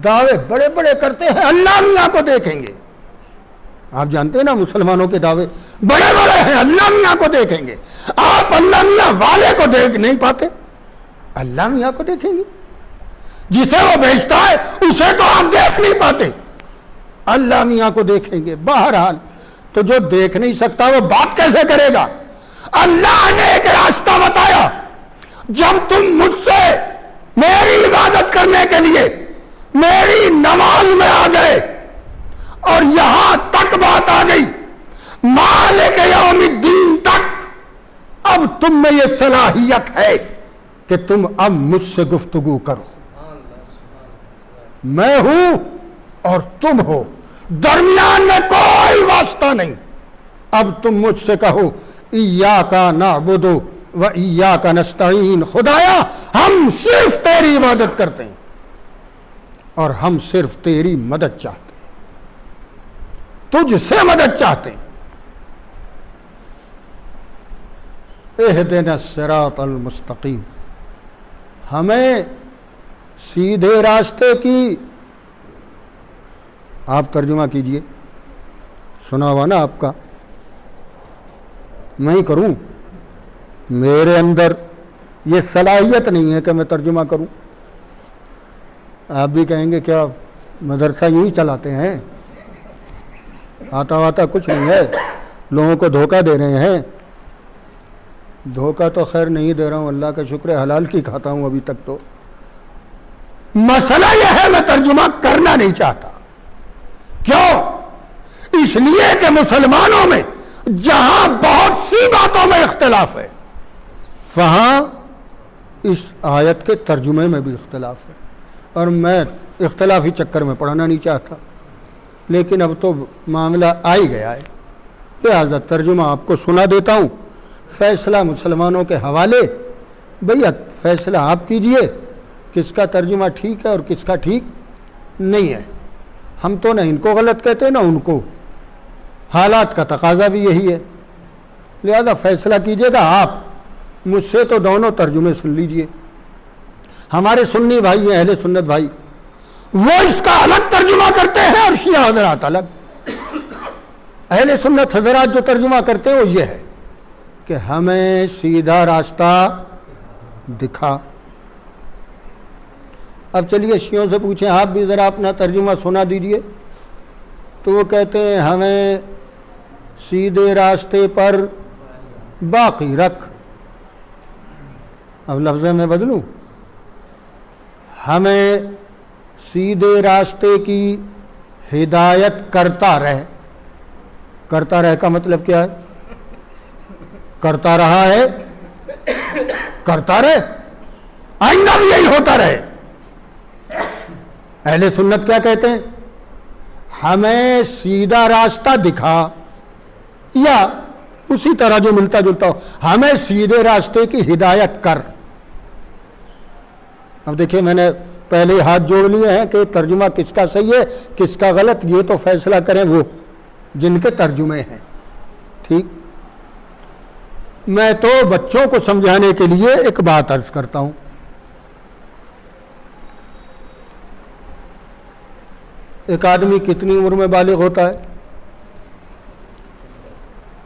دعوے بڑے بڑے کرتے ہیں اللہ میاں کو دیکھیں گے. آپ جانتے ہیں نا مسلمانوں کے دعوے بڑے بڑے ہیں, اللہ میاں کو دیکھیں گے. آپ اللہ میاں والے کو دیکھ نہیں پاتے, اللہ میاں کو دیکھیں گے. جسے وہ بھیجتا ہے اسے تو آپ دیکھ نہیں پاتے, اللہ میاں کو دیکھیں گے. بہرحال تو جو دیکھ نہیں سکتا وہ بات کیسے کرے گا؟ اللہ نے ایک راستہ بتایا. جب تم مجھ سے میری عبادت کرنے کے لیے میری نماز میں آ گئے اور یہاں تک بات آ گئی مالک یوم الدین تک, اب تم میں یہ صلاحیت ہے کہ تم اب مجھ سے گفتگو کرو. میں ہوں اور تم ہو, درمیان میں کوئی واسطہ نہیں. اب تم مجھ سے کہو ایاک نعبد و ایاک نستعین, خدایا ہم صرف تیری عبادت کرتے ہیں اور ہم صرف تیری مدد چاہتے ہیں, تجھ سے مدد چاہتے ہیں. اہدنا الصراط المستقیم, ہمیں سیدھے راستے کی. آپ ترجمہ کیجئے, سنا ہوا نا آپ کا, میں ہی کروں. میرے اندر یہ صلاحیت نہیں ہے کہ میں ترجمہ کروں. آپ بھی کہیں گے کیا مدرسہ یوں ہی چلاتے ہیں, آتا واتا کچھ نہیں ہے, لوگوں کو دھوکہ دے رہے ہیں. دھوکہ تو خیر نہیں دے رہا ہوں, اللہ کا شکر ہے حلال کی کھاتا ہوں ابھی تک. تو مسئلہ یہ ہے میں ترجمہ کرنا نہیں چاہتا. کیوں؟ اس لیے کہ مسلمانوں میں جہاں بہت سی باتوں میں اختلاف ہے وہاں اس آیت کے ترجمے میں بھی اختلاف ہے, اور میں اختلافی چکر میں پڑھنا نہیں چاہتا. لیکن اب تو معاملہ آ ہی گیا ہے, لہٰذا ترجمہ آپ کو سنا دیتا ہوں. فیصلہ مسلمانوں کے حوالے. بھیا فیصلہ آپ کیجئے کس کا ترجمہ ٹھیک ہے اور کس کا ٹھیک نہیں ہے. ہم تو نہ ان کو غلط کہتے نہ ان کو, حالات کا تقاضا بھی یہی ہے. لہذا فیصلہ کیجئے گا آپ, مجھ سے تو دونوں ترجمے سن لیجئے. ہمارے سنی بھائی ہیں, اہل سنت بھائی, وہ اس کا الگ ترجمہ کرتے ہیں اور شیعہ حضرات الگ. اہل سنت حضرات جو ترجمہ کرتے ہیں وہ یہ ہے کہ ہمیں سیدھا راستہ دکھا. اب چلیے شیعوں سے پوچھیں آپ بھی ذرا اپنا ترجمہ سنا دیجئے. تو وہ کہتے ہیں ہمیں سیدھے راستے پر باقی رکھ. اب لفظ میں بدلوں, ہمیں سیدھے راستے کی ہدایت کرتا رہ. کرتا رہ کا مطلب کیا ہے؟ کرتا رہا ہے, کرتا رہے, آئندہ بھی یہی ہوتا رہے. اہل سنت کیا کہتے ہیں؟ ہمیں سیدھا راستہ دکھا, یا اسی طرح جو ملتا جلتا ہو, ہمیں سیدھے راستے کی ہدایت کر. اب دیکھیں میں نے پہلے ہاتھ جوڑ لیے ہیں کہ ترجمہ کس کا صحیح ہے کس کا غلط, یہ تو فیصلہ کریں وہ جن کے ترجمے ہیں. ٹھیک, میں تو بچوں کو سمجھانے کے لیے ایک بات عرض کرتا ہوں. ایک آدمی کتنی عمر میں بالغ ہوتا ہے؟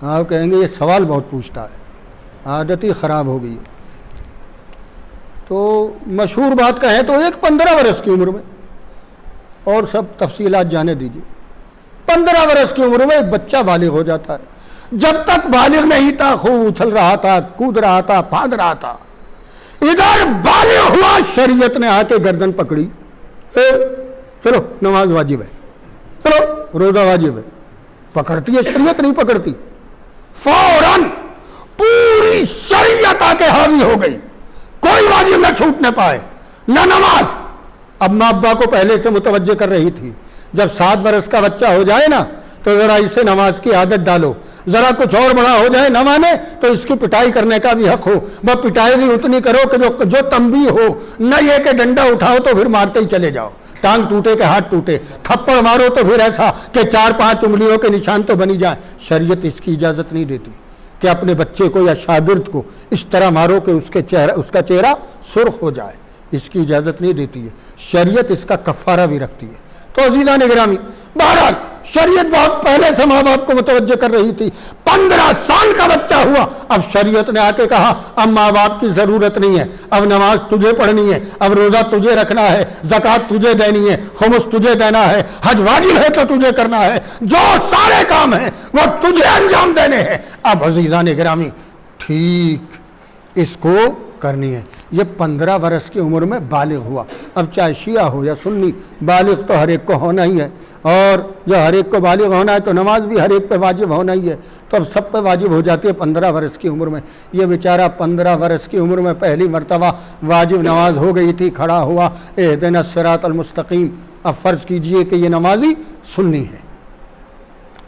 آپ کہیں گے یہ سوال بہت پوچھتا ہے, عادت ہی خراب ہو گئی ہے. تو مشہور بات کہیں تو ایک 15 برس کی عمر میں, اور سب تفصیلات جانے دیجیے. 15 برس کی عمر میں ایک بچہ بالغ ہو جاتا ہے. جب تک بالغ نہیں تھا خوب اچھل رہا تھا, کود رہا تھا, پھاند رہا تھا. ادھر بالغ ہوا, شریعت نے آ کے گردن پکڑی, چلو نماز واجب ہے, چلو روزہ واجب ہے. پکڑتی ہے شریعت, نہیں پکڑتی. فوراً پوری شریعت آ کے حاوی ہو گئی, کوئی واجب نہ چھوٹنے پائے, نہ نماز. اب ماں ابا کو پہلے سے متوجہ کر رہی تھی, جب 7 برس کا بچہ ہو جائے نا تو ذرا اسے نماز کی عادت ڈالو. ذرا کچھ اور بڑا ہو جائے نہ مانے تو اس کی پٹائی کرنے کا بھی حق ہو. وہ پٹائی بھی اتنی کرو کہ جو تنبیہ ہو, نہ یہ کہ ڈنڈا اٹھاؤ تو پھر مارتے ہی چلے جاؤ, ٹانگ ٹوٹے کہ ہاتھ ٹوٹے, تھپڑ مارو تو پھر ایسا کہ 4-5 انگلیوں کے نشان تو بنی جائیں. شریعت اس کی اجازت نہیں دیتی کہ اپنے بچے کو یا شاگرد کو اس طرح مارو کہ اس کا چہرہ سرخ ہو جائے. اس کی اجازت نہیں دیتی ہے، شریعت اس کا کفارہ بھی رکھتی ہے۔ تو عزیزان گرامی، بہرحال شریعت بہت پہلے سے ماں باپ کو متوجہ کر رہی تھی۔ 15 سال کا بچہ ہوا، اب شریعت نے آ کے کہا اب ماں باپ کی ضرورت نہیں ہے، اب نماز تجھے پڑھنی ہے، اب روزہ تجھے رکھنا ہے، زکوٰۃ تجھے دینی ہے، خمس تجھے دینا ہے، حج واجب ہے تو تجھے کرنا ہے، جو سارے کام ہیں وہ تجھے انجام دینے ہیں۔ اب عزیزان گرامی ٹھیک اس کو کرنی ہے۔ یہ 15 برس کی عمر میں بالغ ہوا۔ اب چاہے شیعہ ہو یا سنی، بالغ تو ہر ایک کو ہونا ہی ہے، اور جو ہر ایک کو بالغ ہونا ہے تو نماز بھی ہر ایک پہ واجب ہونا ہی ہے، تو اب سب پہ واجب ہو جاتی ہے 15 برس کی عمر میں۔ یہ بیچارہ 15 برس کی عمر میں پہلی مرتبہ واجب نماز ہو گئی تھی، کھڑا ہوا اہدنا الصراط المستقیم۔ اب فرض کیجئے کہ یہ نمازی سنی ہے،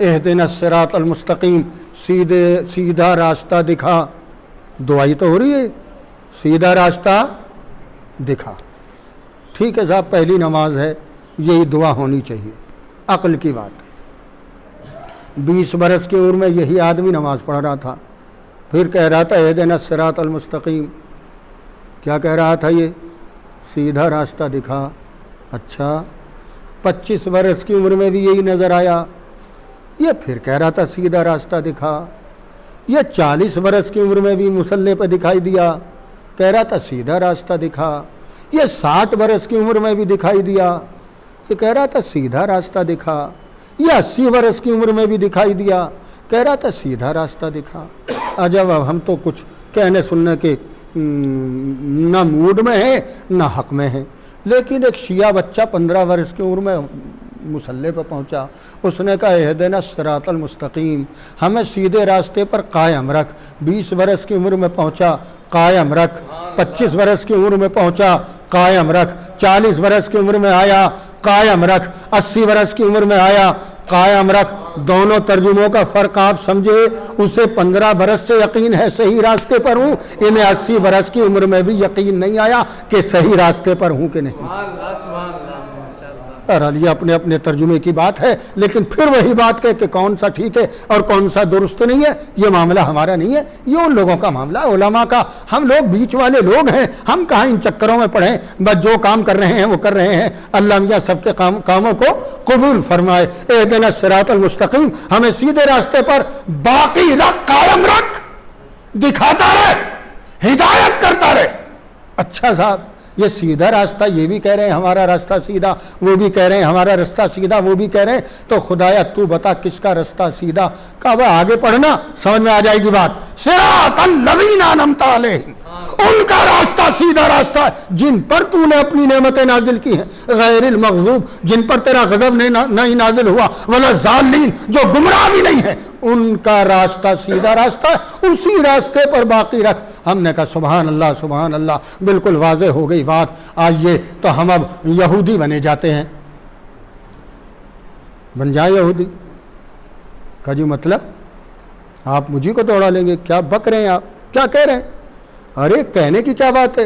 اہدنا الصراط المستقیم، سیدھا راستہ دکھا، دعائی تو ہو رہی ہے، سیدھا راستہ دکھا۔ ٹھیک ہے صاحب، پہلی نماز ہے، یہی دعا ہونی چاہیے، عقل کی بات ہے۔ 20 برس کی عمر میں یہی آدمی نماز پڑھ رہا تھا، پھر کہہ رہا تھا اہدنا الصراط المستقیم۔ کیا کہہ رہا تھا یہ؟ سیدھا راستہ دکھا۔ اچھا، 25 برس کی عمر میں بھی یہی نظر آیا، یہ پھر کہہ رہا تھا سیدھا راستہ دکھا۔ یہ 40 برس کی عمر میں بھی مصلی پہ دکھائی دیا، کہہ رہا تھا سیدھا راستہ دکھا۔ یہ 60 برس کی عمر میں بھی دکھائی دیا، یہ کہہ رہا تھا سیدھا راستہ دکھا۔ یہ 80 برس کی عمر میں بھی دکھائی دیا، کہہ رہا تھا سیدھا راستہ دکھا۔ عجب، اب ہم تو کچھ کہنے سننے کے نہ موڈ میں ہیں نہ حق میں ہیں۔ لیکن ایک شیعہ بچہ 15 برس کی عمر میں مصلی پہ پہنچا، اس نے کہا اہدنا الصراط المستقیم، ہمیں سیدھے راستے پر قائم رکھ۔ 20 برس کی عمر میں پہنچا، قائم رکھ۔ 25 برس کی عمر میں پہنچا، قائم رکھ۔ 40 برس کی عمر میں آیا، قائم رکھ۔ 80 برس کی عمر میں آیا، قائم رکھ۔ دونوں ترجموں کا فرق آپ سمجھے، اسے 15 برس سے یقین ہے صحیح راستے پر ہوں، انہیں 80 برس کی عمر میں بھی یقین نہیں آیا کہ صحیح راستے پر ہوں کہ نہیں۔ بہرحال یہ اپنے اپنے ترجمے کی بات ہے، لیکن پھر وہی بات کہ کون سا ٹھیک ہے اور کون سا درست نہیں ہے، یہ معاملہ ہمارا نہیں ہے، یہ ان لوگوں کا معاملہ ہے، علماء کا۔ ہم لوگ بیچ والے لوگ ہیں، ہم کہاں ان چکروں میں پڑھیں، بس جو کام کر رہے ہیں وہ کر رہے ہیں۔ اللہ میاں سب کے کاموں کو قبول فرمائے۔ اہدنا الصراط المستقیم، ہمیں سیدھے راستے پر باقی رکھ، قائم رکھ، دکھاتا رہے، ہدایت کرتا رہے۔ اچھا صاحب، یہ سیدھا راستہ، یہ بھی کہہ رہے ہیں ہمارا راستہ سیدھا، وہ بھی کہہ رہے ہیں ہمارا راستہ سیدھا، وہ بھی کہہ رہے ہیں، تو خدایا تو بتا کس کا راستہ سیدھا؟ کہا آگے پڑھنا سمجھ میں آ جائے گی بات۔ صراط الذین انعمت علیہم، ان کا راستہ سیدھا راستہ ہے جن پر تو نے اپنی نعمتیں نازل کی ہیں، غیر المغضوب، جن پر تیرا غضب نہیں نازل ہوا، ولا الضالین، جو گمراہ بھی نہیں ہے، ان کا راستہ سیدھا راستہ ہے، اسی راستے پر باقی رکھ۔ ہم نے کہا سبحان اللہ سبحان اللہ، بالکل واضح ہو گئی بات۔ آئیے تو ہم اب یہودی بنے جاتے ہیں، بن جائیں یہودی۔ کہا جی مطلب آپ مجھے کو دوڑا لیں گے؟ کیا بک رہے ہیں آپ، کیا کہہ رہے ہیں؟ ارے کہنے کی کیا بات ہے،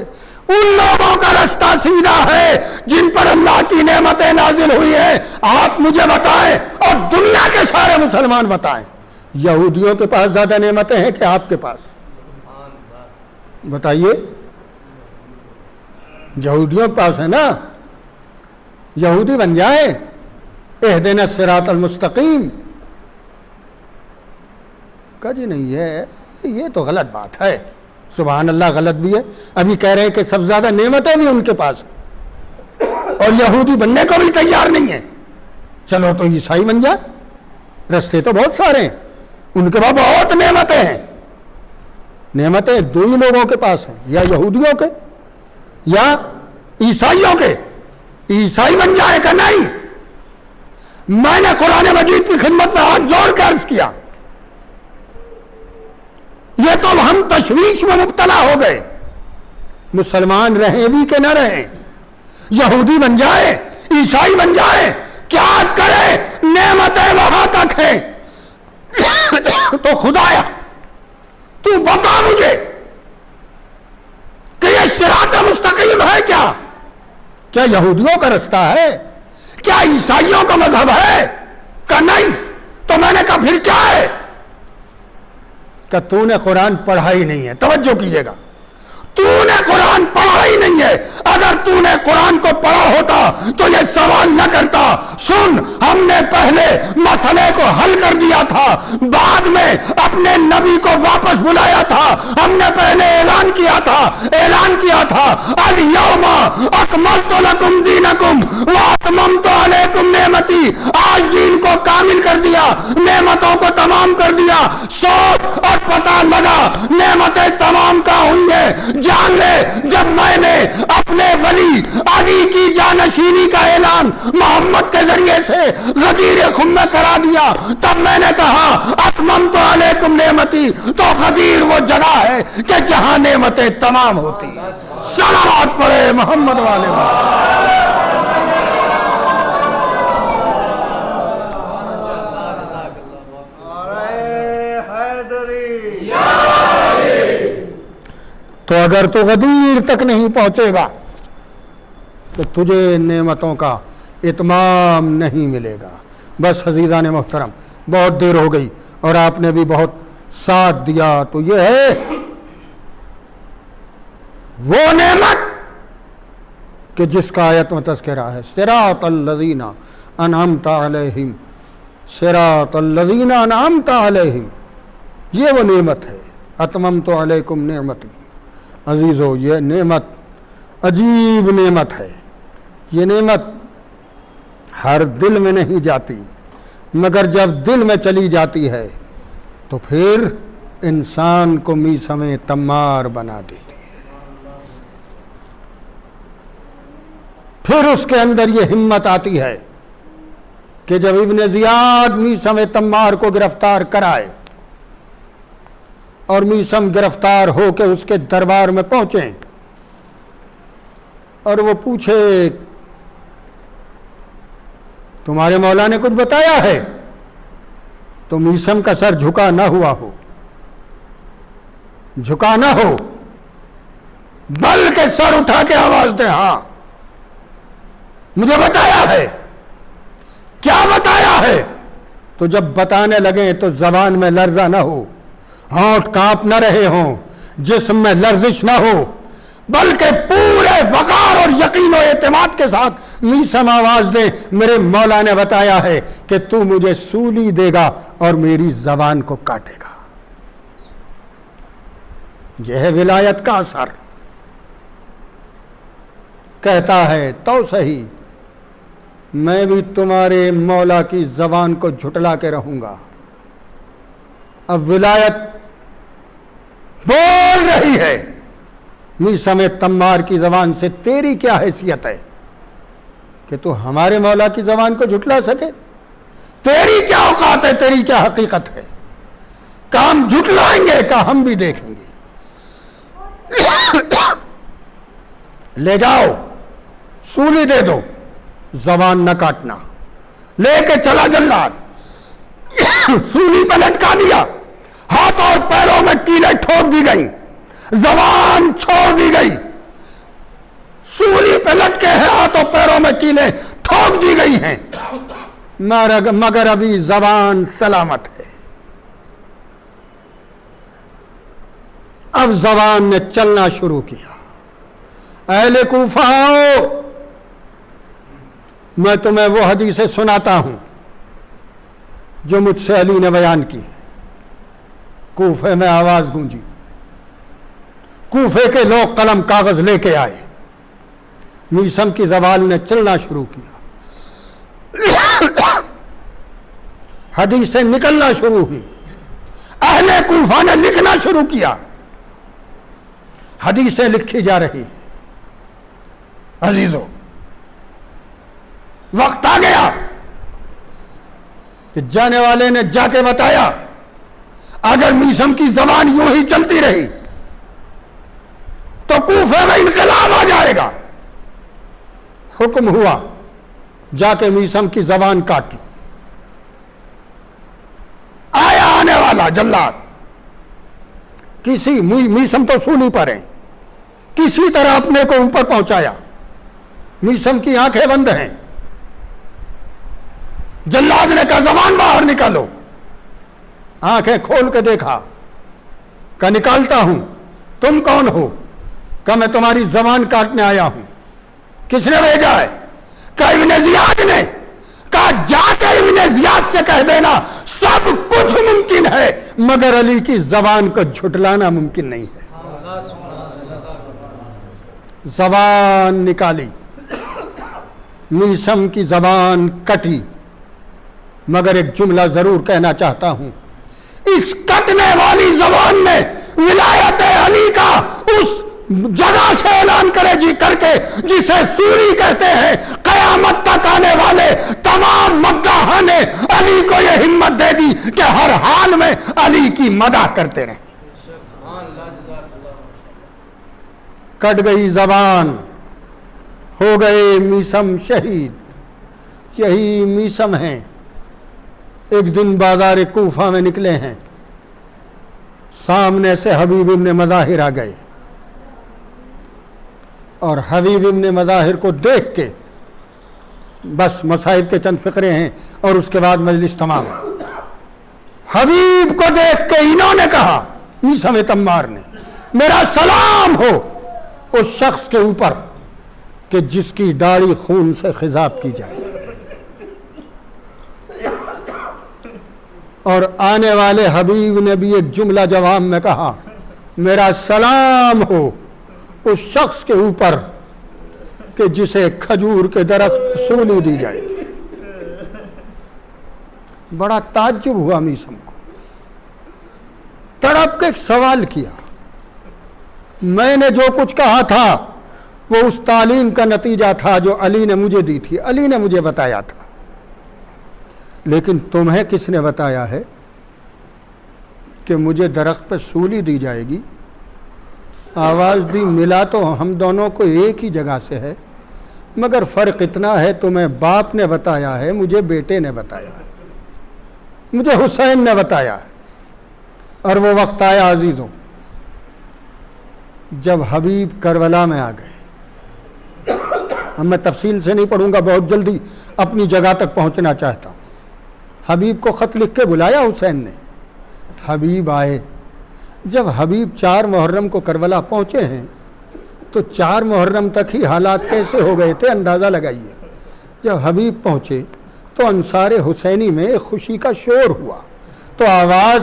ان لوگوں کا راستہ سیدھا ہے جن پر اللہ کی نعمتیں نازل ہوئی ہیں۔ آپ مجھے بتائیں اور دنیا کے سارے مسلمان بتائیں، یہودیوں کے پاس زیادہ نعمتیں ہیں کہ آپ کے پاس؟ بتائیے، یہودیوں کے پاس ہے نا، یہودی بن جائیں۔ اہدنا الصراط المستقیم، کہا جی نہیں، یہ تو غلط بات ہے۔ سبحان اللہ، غلط بھی ہے۔ ابھی کہہ رہے ہیں کہ سب سے زیادہ نعمتیں بھی ان کے پاس ہیں اور یہودی بننے کو بھی تیار نہیں ہے۔ چلو تو عیسائی بن جائے، رستے تو بہت سارے ہیں، ان کے پاس بہت نعمتیں ہیں۔ نعمتیں دو ہی لوگوں کے پاس ہیں، یا یہودیوں کے یا عیسائیوں کے۔ عیسائی بن جائے کہ نہیں؟ میں نے قرآن مجید کی خدمت میں ہاتھ جوڑ کے عرض کیا، یہ تو ہم تشویش میں مبتلا ہو گئے، مسلمان رہیں بھی کہ نہ رہیں، یہودی بن جائے، عیسائی بن جائے، کیا کرے؟ نعمتیں وہاں تک ہیں۔ تو خدایا تو بتا مجھے کہ یہ صراط مستقیم ہے کیا؟ کیا یہودیوں کا راستہ ہے؟ کیا عیسائیوں کا مذہب ہے؟ کہ نہیں؟ تو میں نے کہا پھر کیا ہے؟ کہ تو نے قرآن پڑھا ہی نہیں ہے۔ توجہ کیجئے گا، تو نے قرآن پڑھا ہی نہیں ہے. اگر تو نے قرآن کو پڑھا ہوتا تو یہ سوال نہ کرتا. سن, ہم نے پہلے مسئلے کو حل کر دیا تھا, بعد میں اپنے نبی کو واپس بلایا تھا. ہم نے پہلے اعلان کیا تھا الیوم اکملت لکم دینکم واتممت علیکم نعمتی. آج دین کو کامل کر دیا, نعمتوں کو تمام کر دیا. سوچ اور پتہ لگا نعمتیں تمام کا ہوئی ہیں. جان لے, جب میں نے اپنے ولی علی کی جانشینی کا اعلان محمد کے ذریعے سے غدیر خم میں کرا دیا, تب میں نے کہا اتممت علیکم نعمتی. تو غدیر وہ جگہ ہے کہ جہاں نعمتیں تمام ہوتی. صلوات پڑھے محمد والے تو اگر تو غدیر تک نہیں پہنچے گا تو تجھے نعمتوں کا اتمام نہیں ملے گا. بس عزیزان محترم, بہت دیر ہو گئی اور آپ نے بھی بہت ساتھ دیا. تو یہ ہے وہ نعمت کہ جس کا آیت میں تذکرہ ہے, صراط الذین انعمت علیہم, صراط الذین انعمت علیہم. یہ وہ نعمت ہے. اتممت علیکم نعمتی. عزیزو, یہ نعمت عجیب نعمت ہے. یہ نعمت ہر دل میں نہیں جاتی, مگر جب دل میں چلی جاتی ہے تو پھر انسان کو میثم تمار بنا دیتی ہے. پھر اس کے اندر یہ ہمت آتی ہے کہ جب ابن زیاد میثم تمار کو گرفتار کرائے اور میثم گرفتار ہو کے اس کے دربار میں پہنچے اور وہ پوچھے تمہارے مولا نے کچھ بتایا ہے, تو میثم کا سر جھکا نہ ہوا ہو, جھکا نہ ہو, بلکہ سر اٹھا کے آواز دے, ہاں مجھے بتایا ہے. کیا بتایا ہے؟ تو جب بتانے لگے تو زبان میں لرزہ نہ ہو, ہونٹ کانپ نہ رہے ہوں, جسم میں لرزش نہ ہو, بلکہ پورے وقار اور یقین و اعتماد کے ساتھ میثم آواز دے, میرے مولا نے بتایا ہے کہ تو مجھے سولی دے گا اور میری زبان کو کاٹے گا. یہ ہے ولایت کا اثر. کہتا ہے تو صحیح, میں بھی تمہارے مولا کی زبان کو جھٹلا کے رہوں گا. اب ولایت بول رہی ہے میثم تمار کی زبان سے, تیری کیا حیثیت ہے کہ تو ہمارے مولا کی زبان کو جھٹلا سکے؟ تیری کیا اوقات ہے, تیری کیا حقیقت ہے؟ کام جھٹلائیں گے کہ ہم بھی دیکھیں گے. لے جاؤ, سولی دے دو, زبان نہ کاٹنا. لے کے چلا جلاد, سولی پہ لٹکا دیا, ہاتھ اور پیروں میں کیلیں ٹھوک دی گئیں, زبان چھوڑ دی گئی. سولی پہ لٹکے ہیں, ہاتھوں پیروں میں کیلیں ٹھوک دی گئی ہیں, مگر ابھی زبان سلامت ہے. اب زبان نے چلنا شروع کیا. اہل کوفہ آؤ, میں تمہیں وہ حدیثیں سناتا ہوں جو مجھ سے علی نے بیان کی. کوفے میں آواز گونجی, کوفے کے لوگ قلم کاغذ لے کے آئے, میثم کی زبان نے چلنا شروع کیا, حدیثیں نکلنا شروع ہوئی. اہل کوفہ نے لکھنا شروع کیا, حدیثیں لکھی جا رہی ہیں. عزیزو, وقت آ گیا کہ جانے والے نے جا کے بتایا اگر میثم کی زبان یوں ہی چلتی رہی تو کوفے میں انقلاب آ جائے گا. حکم ہوا جا کے میثم کی زبان کاٹ لو. آیا آنے والا جلاد, کسی میثم تو سولی پر ہیں, کسی طرح اپنے کو اوپر پہنچایا. میثم کی آنکھیں بند ہیں. جلاد نے کہا زبان باہر نکالو. آنکھیں کھول کے دیکھا, کہا نکالتا ہوں. تم کون ہو؟ کہ میں تمہاری زبان کاٹنے آیا ہوں. کس نے بھیجا ہے؟ کہ ابن زیاد نے. کہا جا کے ابن زیاد سے کہہ دینا سب کچھ ممکن ہے مگر علی کی زبان کو جھٹلانا ممکن نہیں ہے. زبان نکالی، میثم کی زبان کٹی، مگر ایک جملہ ضرور کہنا چاہتا ہوں. اس کٹنے والی زبان میں ولایت علی کا اس جگہ سے اعلان کرے جی کر کے جسے سوری کہتے ہیں. قیامت تک آنے والے تمام مداحوں نے علی کو یہ ہمت دے دی کہ ہر حال میں علی کی مدح کرتے رہیں. کٹ گئی زبان، ہو گئے میثم شہید. یہی میثم ہیں. ایک دن بازار کوفہ میں نکلے ہیں، سامنے سے حبیب ابن مظاہر آ گئے اور حبیب ابن مظاہر کو دیکھ کے بس مصائب کے چند فقرے ہیں اور اس کے بعد مجلس تمام. حبیب کو دیکھ کے انہوں نے کہا، میثم تمار نے، میرا سلام ہو اس شخص کے اوپر کہ جس کی داڑھی خون سے خضاب کی جائے. اور آنے والے حبیب نے بھی ایک جملہ جواب میں کہا، میرا سلام ہو اس شخص کے اوپر کہ جسے کھجور کے درخت سولی دی جائے. بڑا تعجب ہوا میثم کو. تڑپ کے ایک سوال کیا، میں نے جو کچھ کہا تھا وہ اس تعلیم کا نتیجہ تھا جو علی نے مجھے دی تھی، علی نے مجھے بتایا تھا، لیکن تمہیں کس نے بتایا ہے کہ مجھے درخت پہ سولی دی جائے گی؟ آواز دی ملا تو ہم دونوں کو ایک ہی جگہ سے ہے، مگر فرق اتنا ہے تمہیں باپ نے بتایا ہے، مجھے بیٹے نے بتایا ہے، مجھے حسین نے بتایا ہے. اور وہ وقت آیا عزیزوں جب حبیب کربلا میں آ گئے. اب میں تفصیل سے نہیں پڑھوں گا، بہت جلدی اپنی جگہ تک پہنچنا چاہتا ہوں. حبیب کو خط لکھ کے بلایا حسین نے. حبیب آئے. جب حبیب 4 محرم کو کربلا پہنچے ہیں تو 4 محرم تک ہی حالات کیسے ہو گئے تھے اندازہ لگائیے. جب حبیب پہنچے تو انصار حسینی میں ایک خوشی کا شور ہوا تو آواز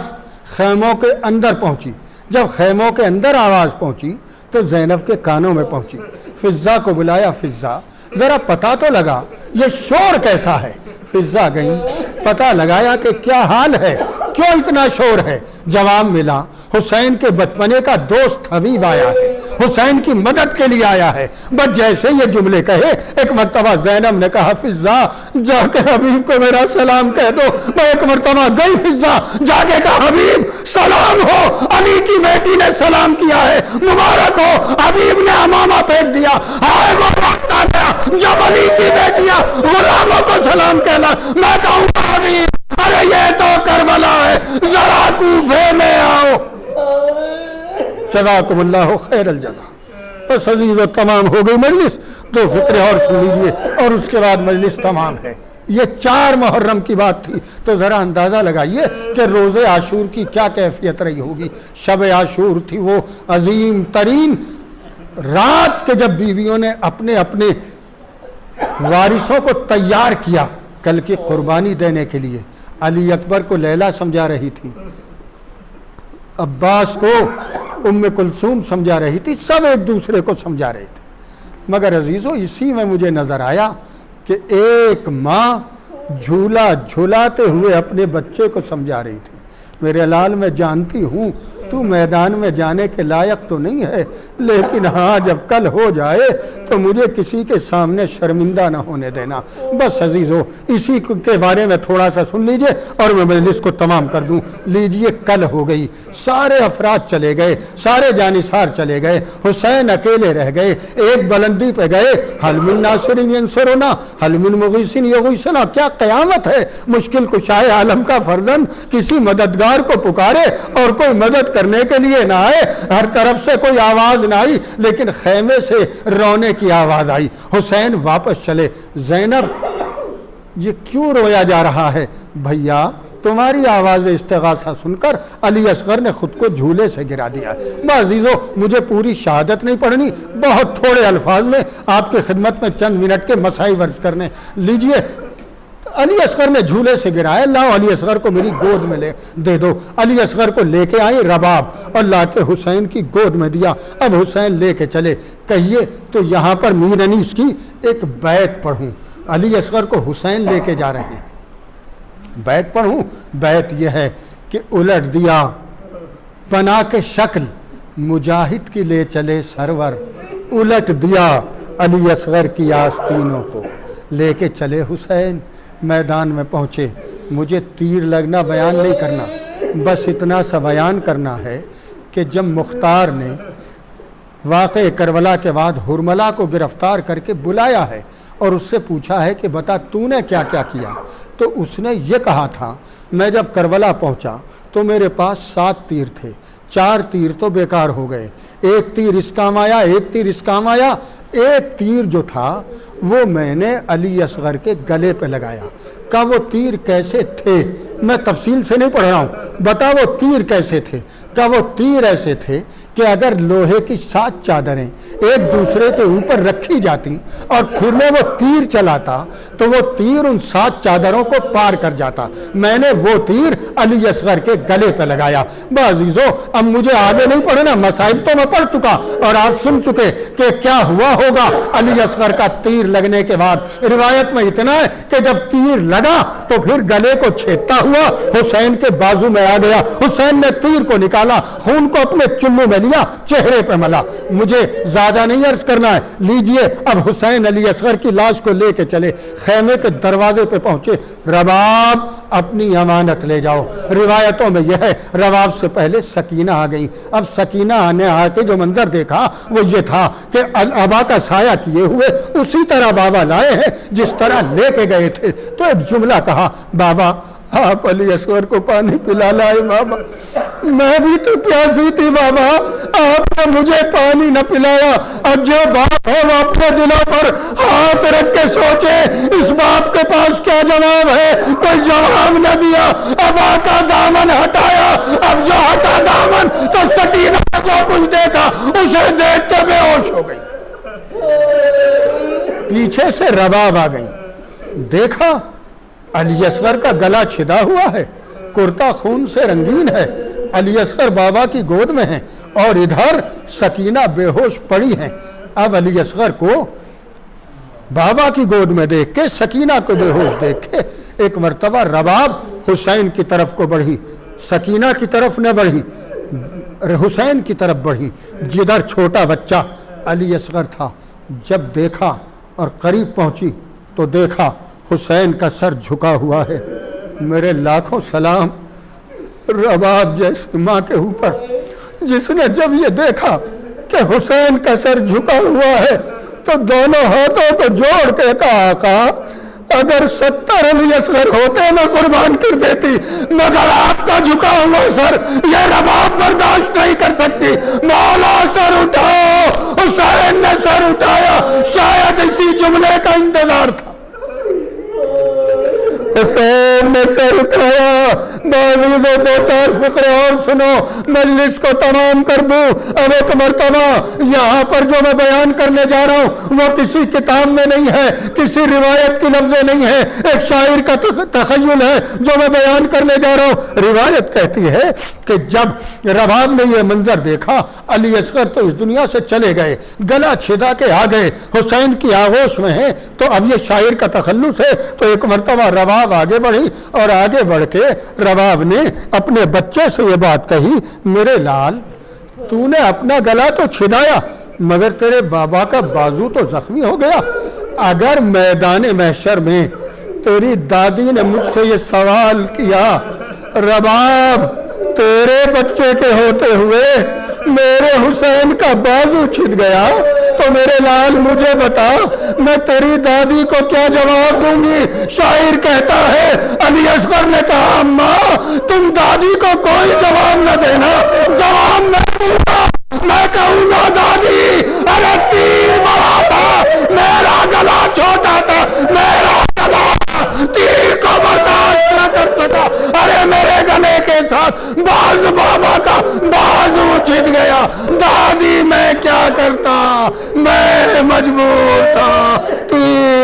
خیموں کے اندر پہنچی. جب خیموں کے اندر آواز پہنچی تو زینب کے کانوں میں پہنچی. فضہ کو بلایا، فضہ ذرا پتہ تو لگا یہ شور کیسا ہے. فضہ گئی، پتہ لگایا کہ کیا حال ہے، کیوں اتنا شور ہے. جواب ملا حسین کے بچپنے کا دوست حبیب آیا ہے، حسین کی مدد کے لیے آیا ہے. بس جیسے یہ جملے کہے ایک مرتبہ زینب نے کہا فضہ جا کے حبیب کو میرا سلام کہہ دو. میں ایک مرتبہ گئی، فضہ جا کے کہا حبیب سلام ہو، علی کی بیٹی نے سلام کیا ہے، مبارک ہو. حبیب نے امامہ پھینک دیا. آئے وہ وقت آ گیا جب علی کی بیٹیاں غلاموں کو سلام کہنا. میں کہوں گا حبیب ارے یہ تو کربلا ہے، ذرا کوفے میں آؤ. جزاکم اللہ خیر الجزا. بس عزیزو تمام ہو گئی مجلس. 2 فقرے اور سن لیجئے اور اس کے بعد مجلس تمام ہے. یہ 4 محرم کی بات تھی تو ذرا اندازہ لگائیے کہ روز عاشور کی کیا کیفیت رہی ہوگی. شب عاشور تھی وہ عظیم ترین رات کہ جب بیویوں نے اپنے اپنے وارثوں کو تیار کیا کل کی قربانی دینے کے لیے. علی اکبر کو لیلا سمجھا رہی تھی، عباس کو ام کلثوم سمجھا رہی تھی، سب ایک دوسرے کو سمجھا رہے تھے. مگر عزیزو اسی میں مجھے نظر آیا کہ ایک ماں جھولا جھولاتے ہوئے اپنے بچے کو سمجھا رہی تھی. میرے لال میں جانتی ہوں تو میدان میں جانے کے لائق تو نہیں ہے، لیکن ہاں جب کل ہو جائے تو مجھے کسی کے سامنے شرمندہ نہ ہونے دینا. بس عزیزو اسی کے بارے میں تھوڑا سا سن لیجئے اور میں مجلس کو تمام کر دوں. لیجئے کل ہو گئی، سارے افراد چلے گئے، سارے جانثار چلے گئے، حسین اکیلے رہ گئے. ایک بلندی پہ گئے، حل من ناصر ینصرنا حل من مغیث یغیثنا. کیا قیامت ہے، مشکل کشائے عالم کا فرزند کسی مددگار کو پکارے اور کوئی مدد کرنے کے لیے نہ آئے. ہر طرف سے کوئی آواز نہ آئی لیکن خیمے سے رونے کی آواز آئی. حسین واپس چلے. زینب یہ کیوں رویا جا رہا ہے؟ بھیا تمہاری آواز استغاثہ سن کر علی اصغر نے خود کو جھولے سے گرا دیا۔ عزیزو، مجھے پوری شہادت نہیں پڑھنی، بہت تھوڑے الفاظ میں آپ کی خدمت میں چند منٹ کے مسائل عرض کرنے لیجئے۔ علی اصغر نے جھولے سے گرایا، لاؤ علی اصغر کو میری گود میں دے دو۔ علی اصغر کو لے کے آئی رباب اور لا کے حسین کی گود میں دیا۔ اب حسین لے کے چلے، کہیے تو یہاں پر میر انیس کی ایک بیت پڑھوں۔ علی اصغر کو حسین لے کے جا رہے ہیں، بیت پڑھوں۔ بیت یہ ہے کہ الٹ دیا بنا کے شکل مجاہد کی لے چلے سرور، الٹ دیا علی اصغر کی آستینوں کو لے کے چلے حسین۔ میدان میں پہنچے، مجھے تیر لگنا بیان نہیں کرنا، بس اتنا سا بیان کرنا ہے کہ جب مختار نے واقع کربلا کے بعد حرملہ کو گرفتار کر کے بلایا ہے اور اس سے پوچھا ہے کہ بتا تو نے کیا کیا کیا، تو اس نے یہ کہا تھا میں جب کربلا پہنچا تو میرے پاس 7 تیر تھے، 4 تیر تو بیکار ہو گئے، ایک تیر اس کام آیا، ایک تیر اس کام آیا، ایک تیر جو تھا وہ میں نے علی اصغر کے گلے پہ لگایا۔ کہ وہ تیر کیسے تھے، میں تفصیل سے نہیں پڑھ رہا ہوں، بتا وہ تیر کیسے تھے۔ کہ وہ تیر ایسے تھے کہ اگر لوہے کی 7 چادریں ایک دوسرے کے اوپر رکھی جاتی اور پھر میں وہ تیر چلاتا تو وہ تیر ان 7 چادروں کو پار کر جاتا۔ میں نے وہ تیر علی اصغر کے گلے پہ لگایا۔ عزیزو، اب مجھے آگے نہیں پڑھنا، مصائب تو میں پڑھ چکا اور آپ سن چکے کہ کیا ہوا ہوگا علی اصغر کا تیر لگنے کے بعد۔ روایت میں اتنا ہے کہ جب تیر لگا تو پھر گلے کو چھیدتا ہوا حسین کے بازو میں آ گیا۔ حسین نے تیر کو نکالا، خون کو اپنے چلو میں لیا، چہرے پہ ملا۔ مجھے زیادہ نہیں عرض کرنا ہے، لیجئے اب حسین علی اصغر کی لاش کو لے کے چلے، خیمے کے دروازے پہ پہنچے۔ رباب اپنی امانت لے جاؤ۔ روایتوں میں یہ ہے رباب سے پہلے سکینہ آ گئی۔ اب سکینہ آنے آ کے جو منظر دیکھا وہ یہ تھا کہ ابا کا سایہ کیے ہوئے اسی طرح بابا لائے ہیں جس طرح لے کے گئے تھے۔ تو ایک جملہ کہا، بابا آپ علی اصغر کو پانی پلا لائے بابا، میں بھی تو پیاسی تھی بابا، آپ نے مجھے پانی نہ پلایا۔ اور جو باپ ہے وہ اپنے دلوں پر ہاتھ رکھ کے سوچے اس باپ کے پاس کیا جواب ہے، کوئی جواب نہ دیا۔ اب آقا دامن ہٹایا، اب جو ہٹا دامن تو سکینہ نے جو کچھ دیکھا اسے دیکھ کے بے ہوش ہو گئی۔ پیچھے سے رباب آ گئی، دیکھا علی اصغر کا گلا چھدا ہوا ہے، کرتا خون سے رنگین ہے، علی اصغر بابا کی گود میں ہیں اور ادھر سکینہ بے ہوش پڑی ہیں۔ اب علی اصغر کو بابا کی گود میں دیکھ کے، سکینہ کو بے ہوش دیکھ کے، ایک مرتبہ رباب حسین کی طرف کو بڑھی، سکینہ کی طرف نہ بڑھی، حسین کی طرف بڑھی جدھر چھوٹا بچہ علی اصغر تھا۔ جب دیکھا اور قریب پہنچی تو دیکھا حسین کا سر جھکا ہوا ہے۔ میرے لاکھوں سلام رباب جیسی ماں کے اوپر، جس نے جب یہ دیکھا کہ حسین کا سر جھکا ہوا ہے تو دونوں ہاتھوں کو جوڑ کے کہا، آقا اگر 70 علی اصغر ہوتے میں قربان کر دیتی، مگر آپ کا جھکا ہوا سر یہ رباب برداشت نہیں کر سکتی۔ مولا سر اٹھاؤ۔ حسین نے سر اٹھایا، شاید اسی جملے کا انتظار تھا۔ حسین نے سر اٹھایا۔ باوجود 2-4 فقرے اور سنو، مجلس کو تمام کر دوں۔ اب ایک مرتبہ یہاں پر جو میں بیان کرنے جا رہا ہوں وہ کسی کتاب میں نہیں ہے، کسی روایت کی لفظیں نہیں ہے، ایک شاعر کا تخیل ہے جو میں بیان کرنے جا رہا ہوں۔ روایت کہتی ہے کہ جب رباب نے یہ منظر دیکھا، علی اصغر تو اس دنیا سے چلے گئے، گلا چھدا کے آ گئے، حسین کی آغوش میں ہیں، تو اب یہ شاعر کا تخلص ہے۔ تو ایک مرتبہ رباب آگے بڑھی اور آگے بڑھ کے رباب نے اپنے بچے سے یہ بات کہی، میرے لال تو نے اپنا گلا تو چھدایا مگر تیرے بابا کا بازو تو زخمی ہو گیا۔ اگر میدان محشر میں تیری دادی نے مجھ سے یہ سوال کیا، رباب تیرے بچے کے ہوتے ہوئے میرے حسین کا بازو چھد گیا، تو میرے لال مجھے بتا میں تیری دادی کو کیا جواب دوں گی؟ شاعر کہتا ہے علی اصغر نے کہا، اماں تم دادی کو کوئی جواب نہ دینا، جواب میں دوں گا، میں کہوں گا دادی ارے تیر بڑا تھا، میرا گلا چھوٹا تھا، میرا گلا تیر کو برداشت نہ کر سکا، ارے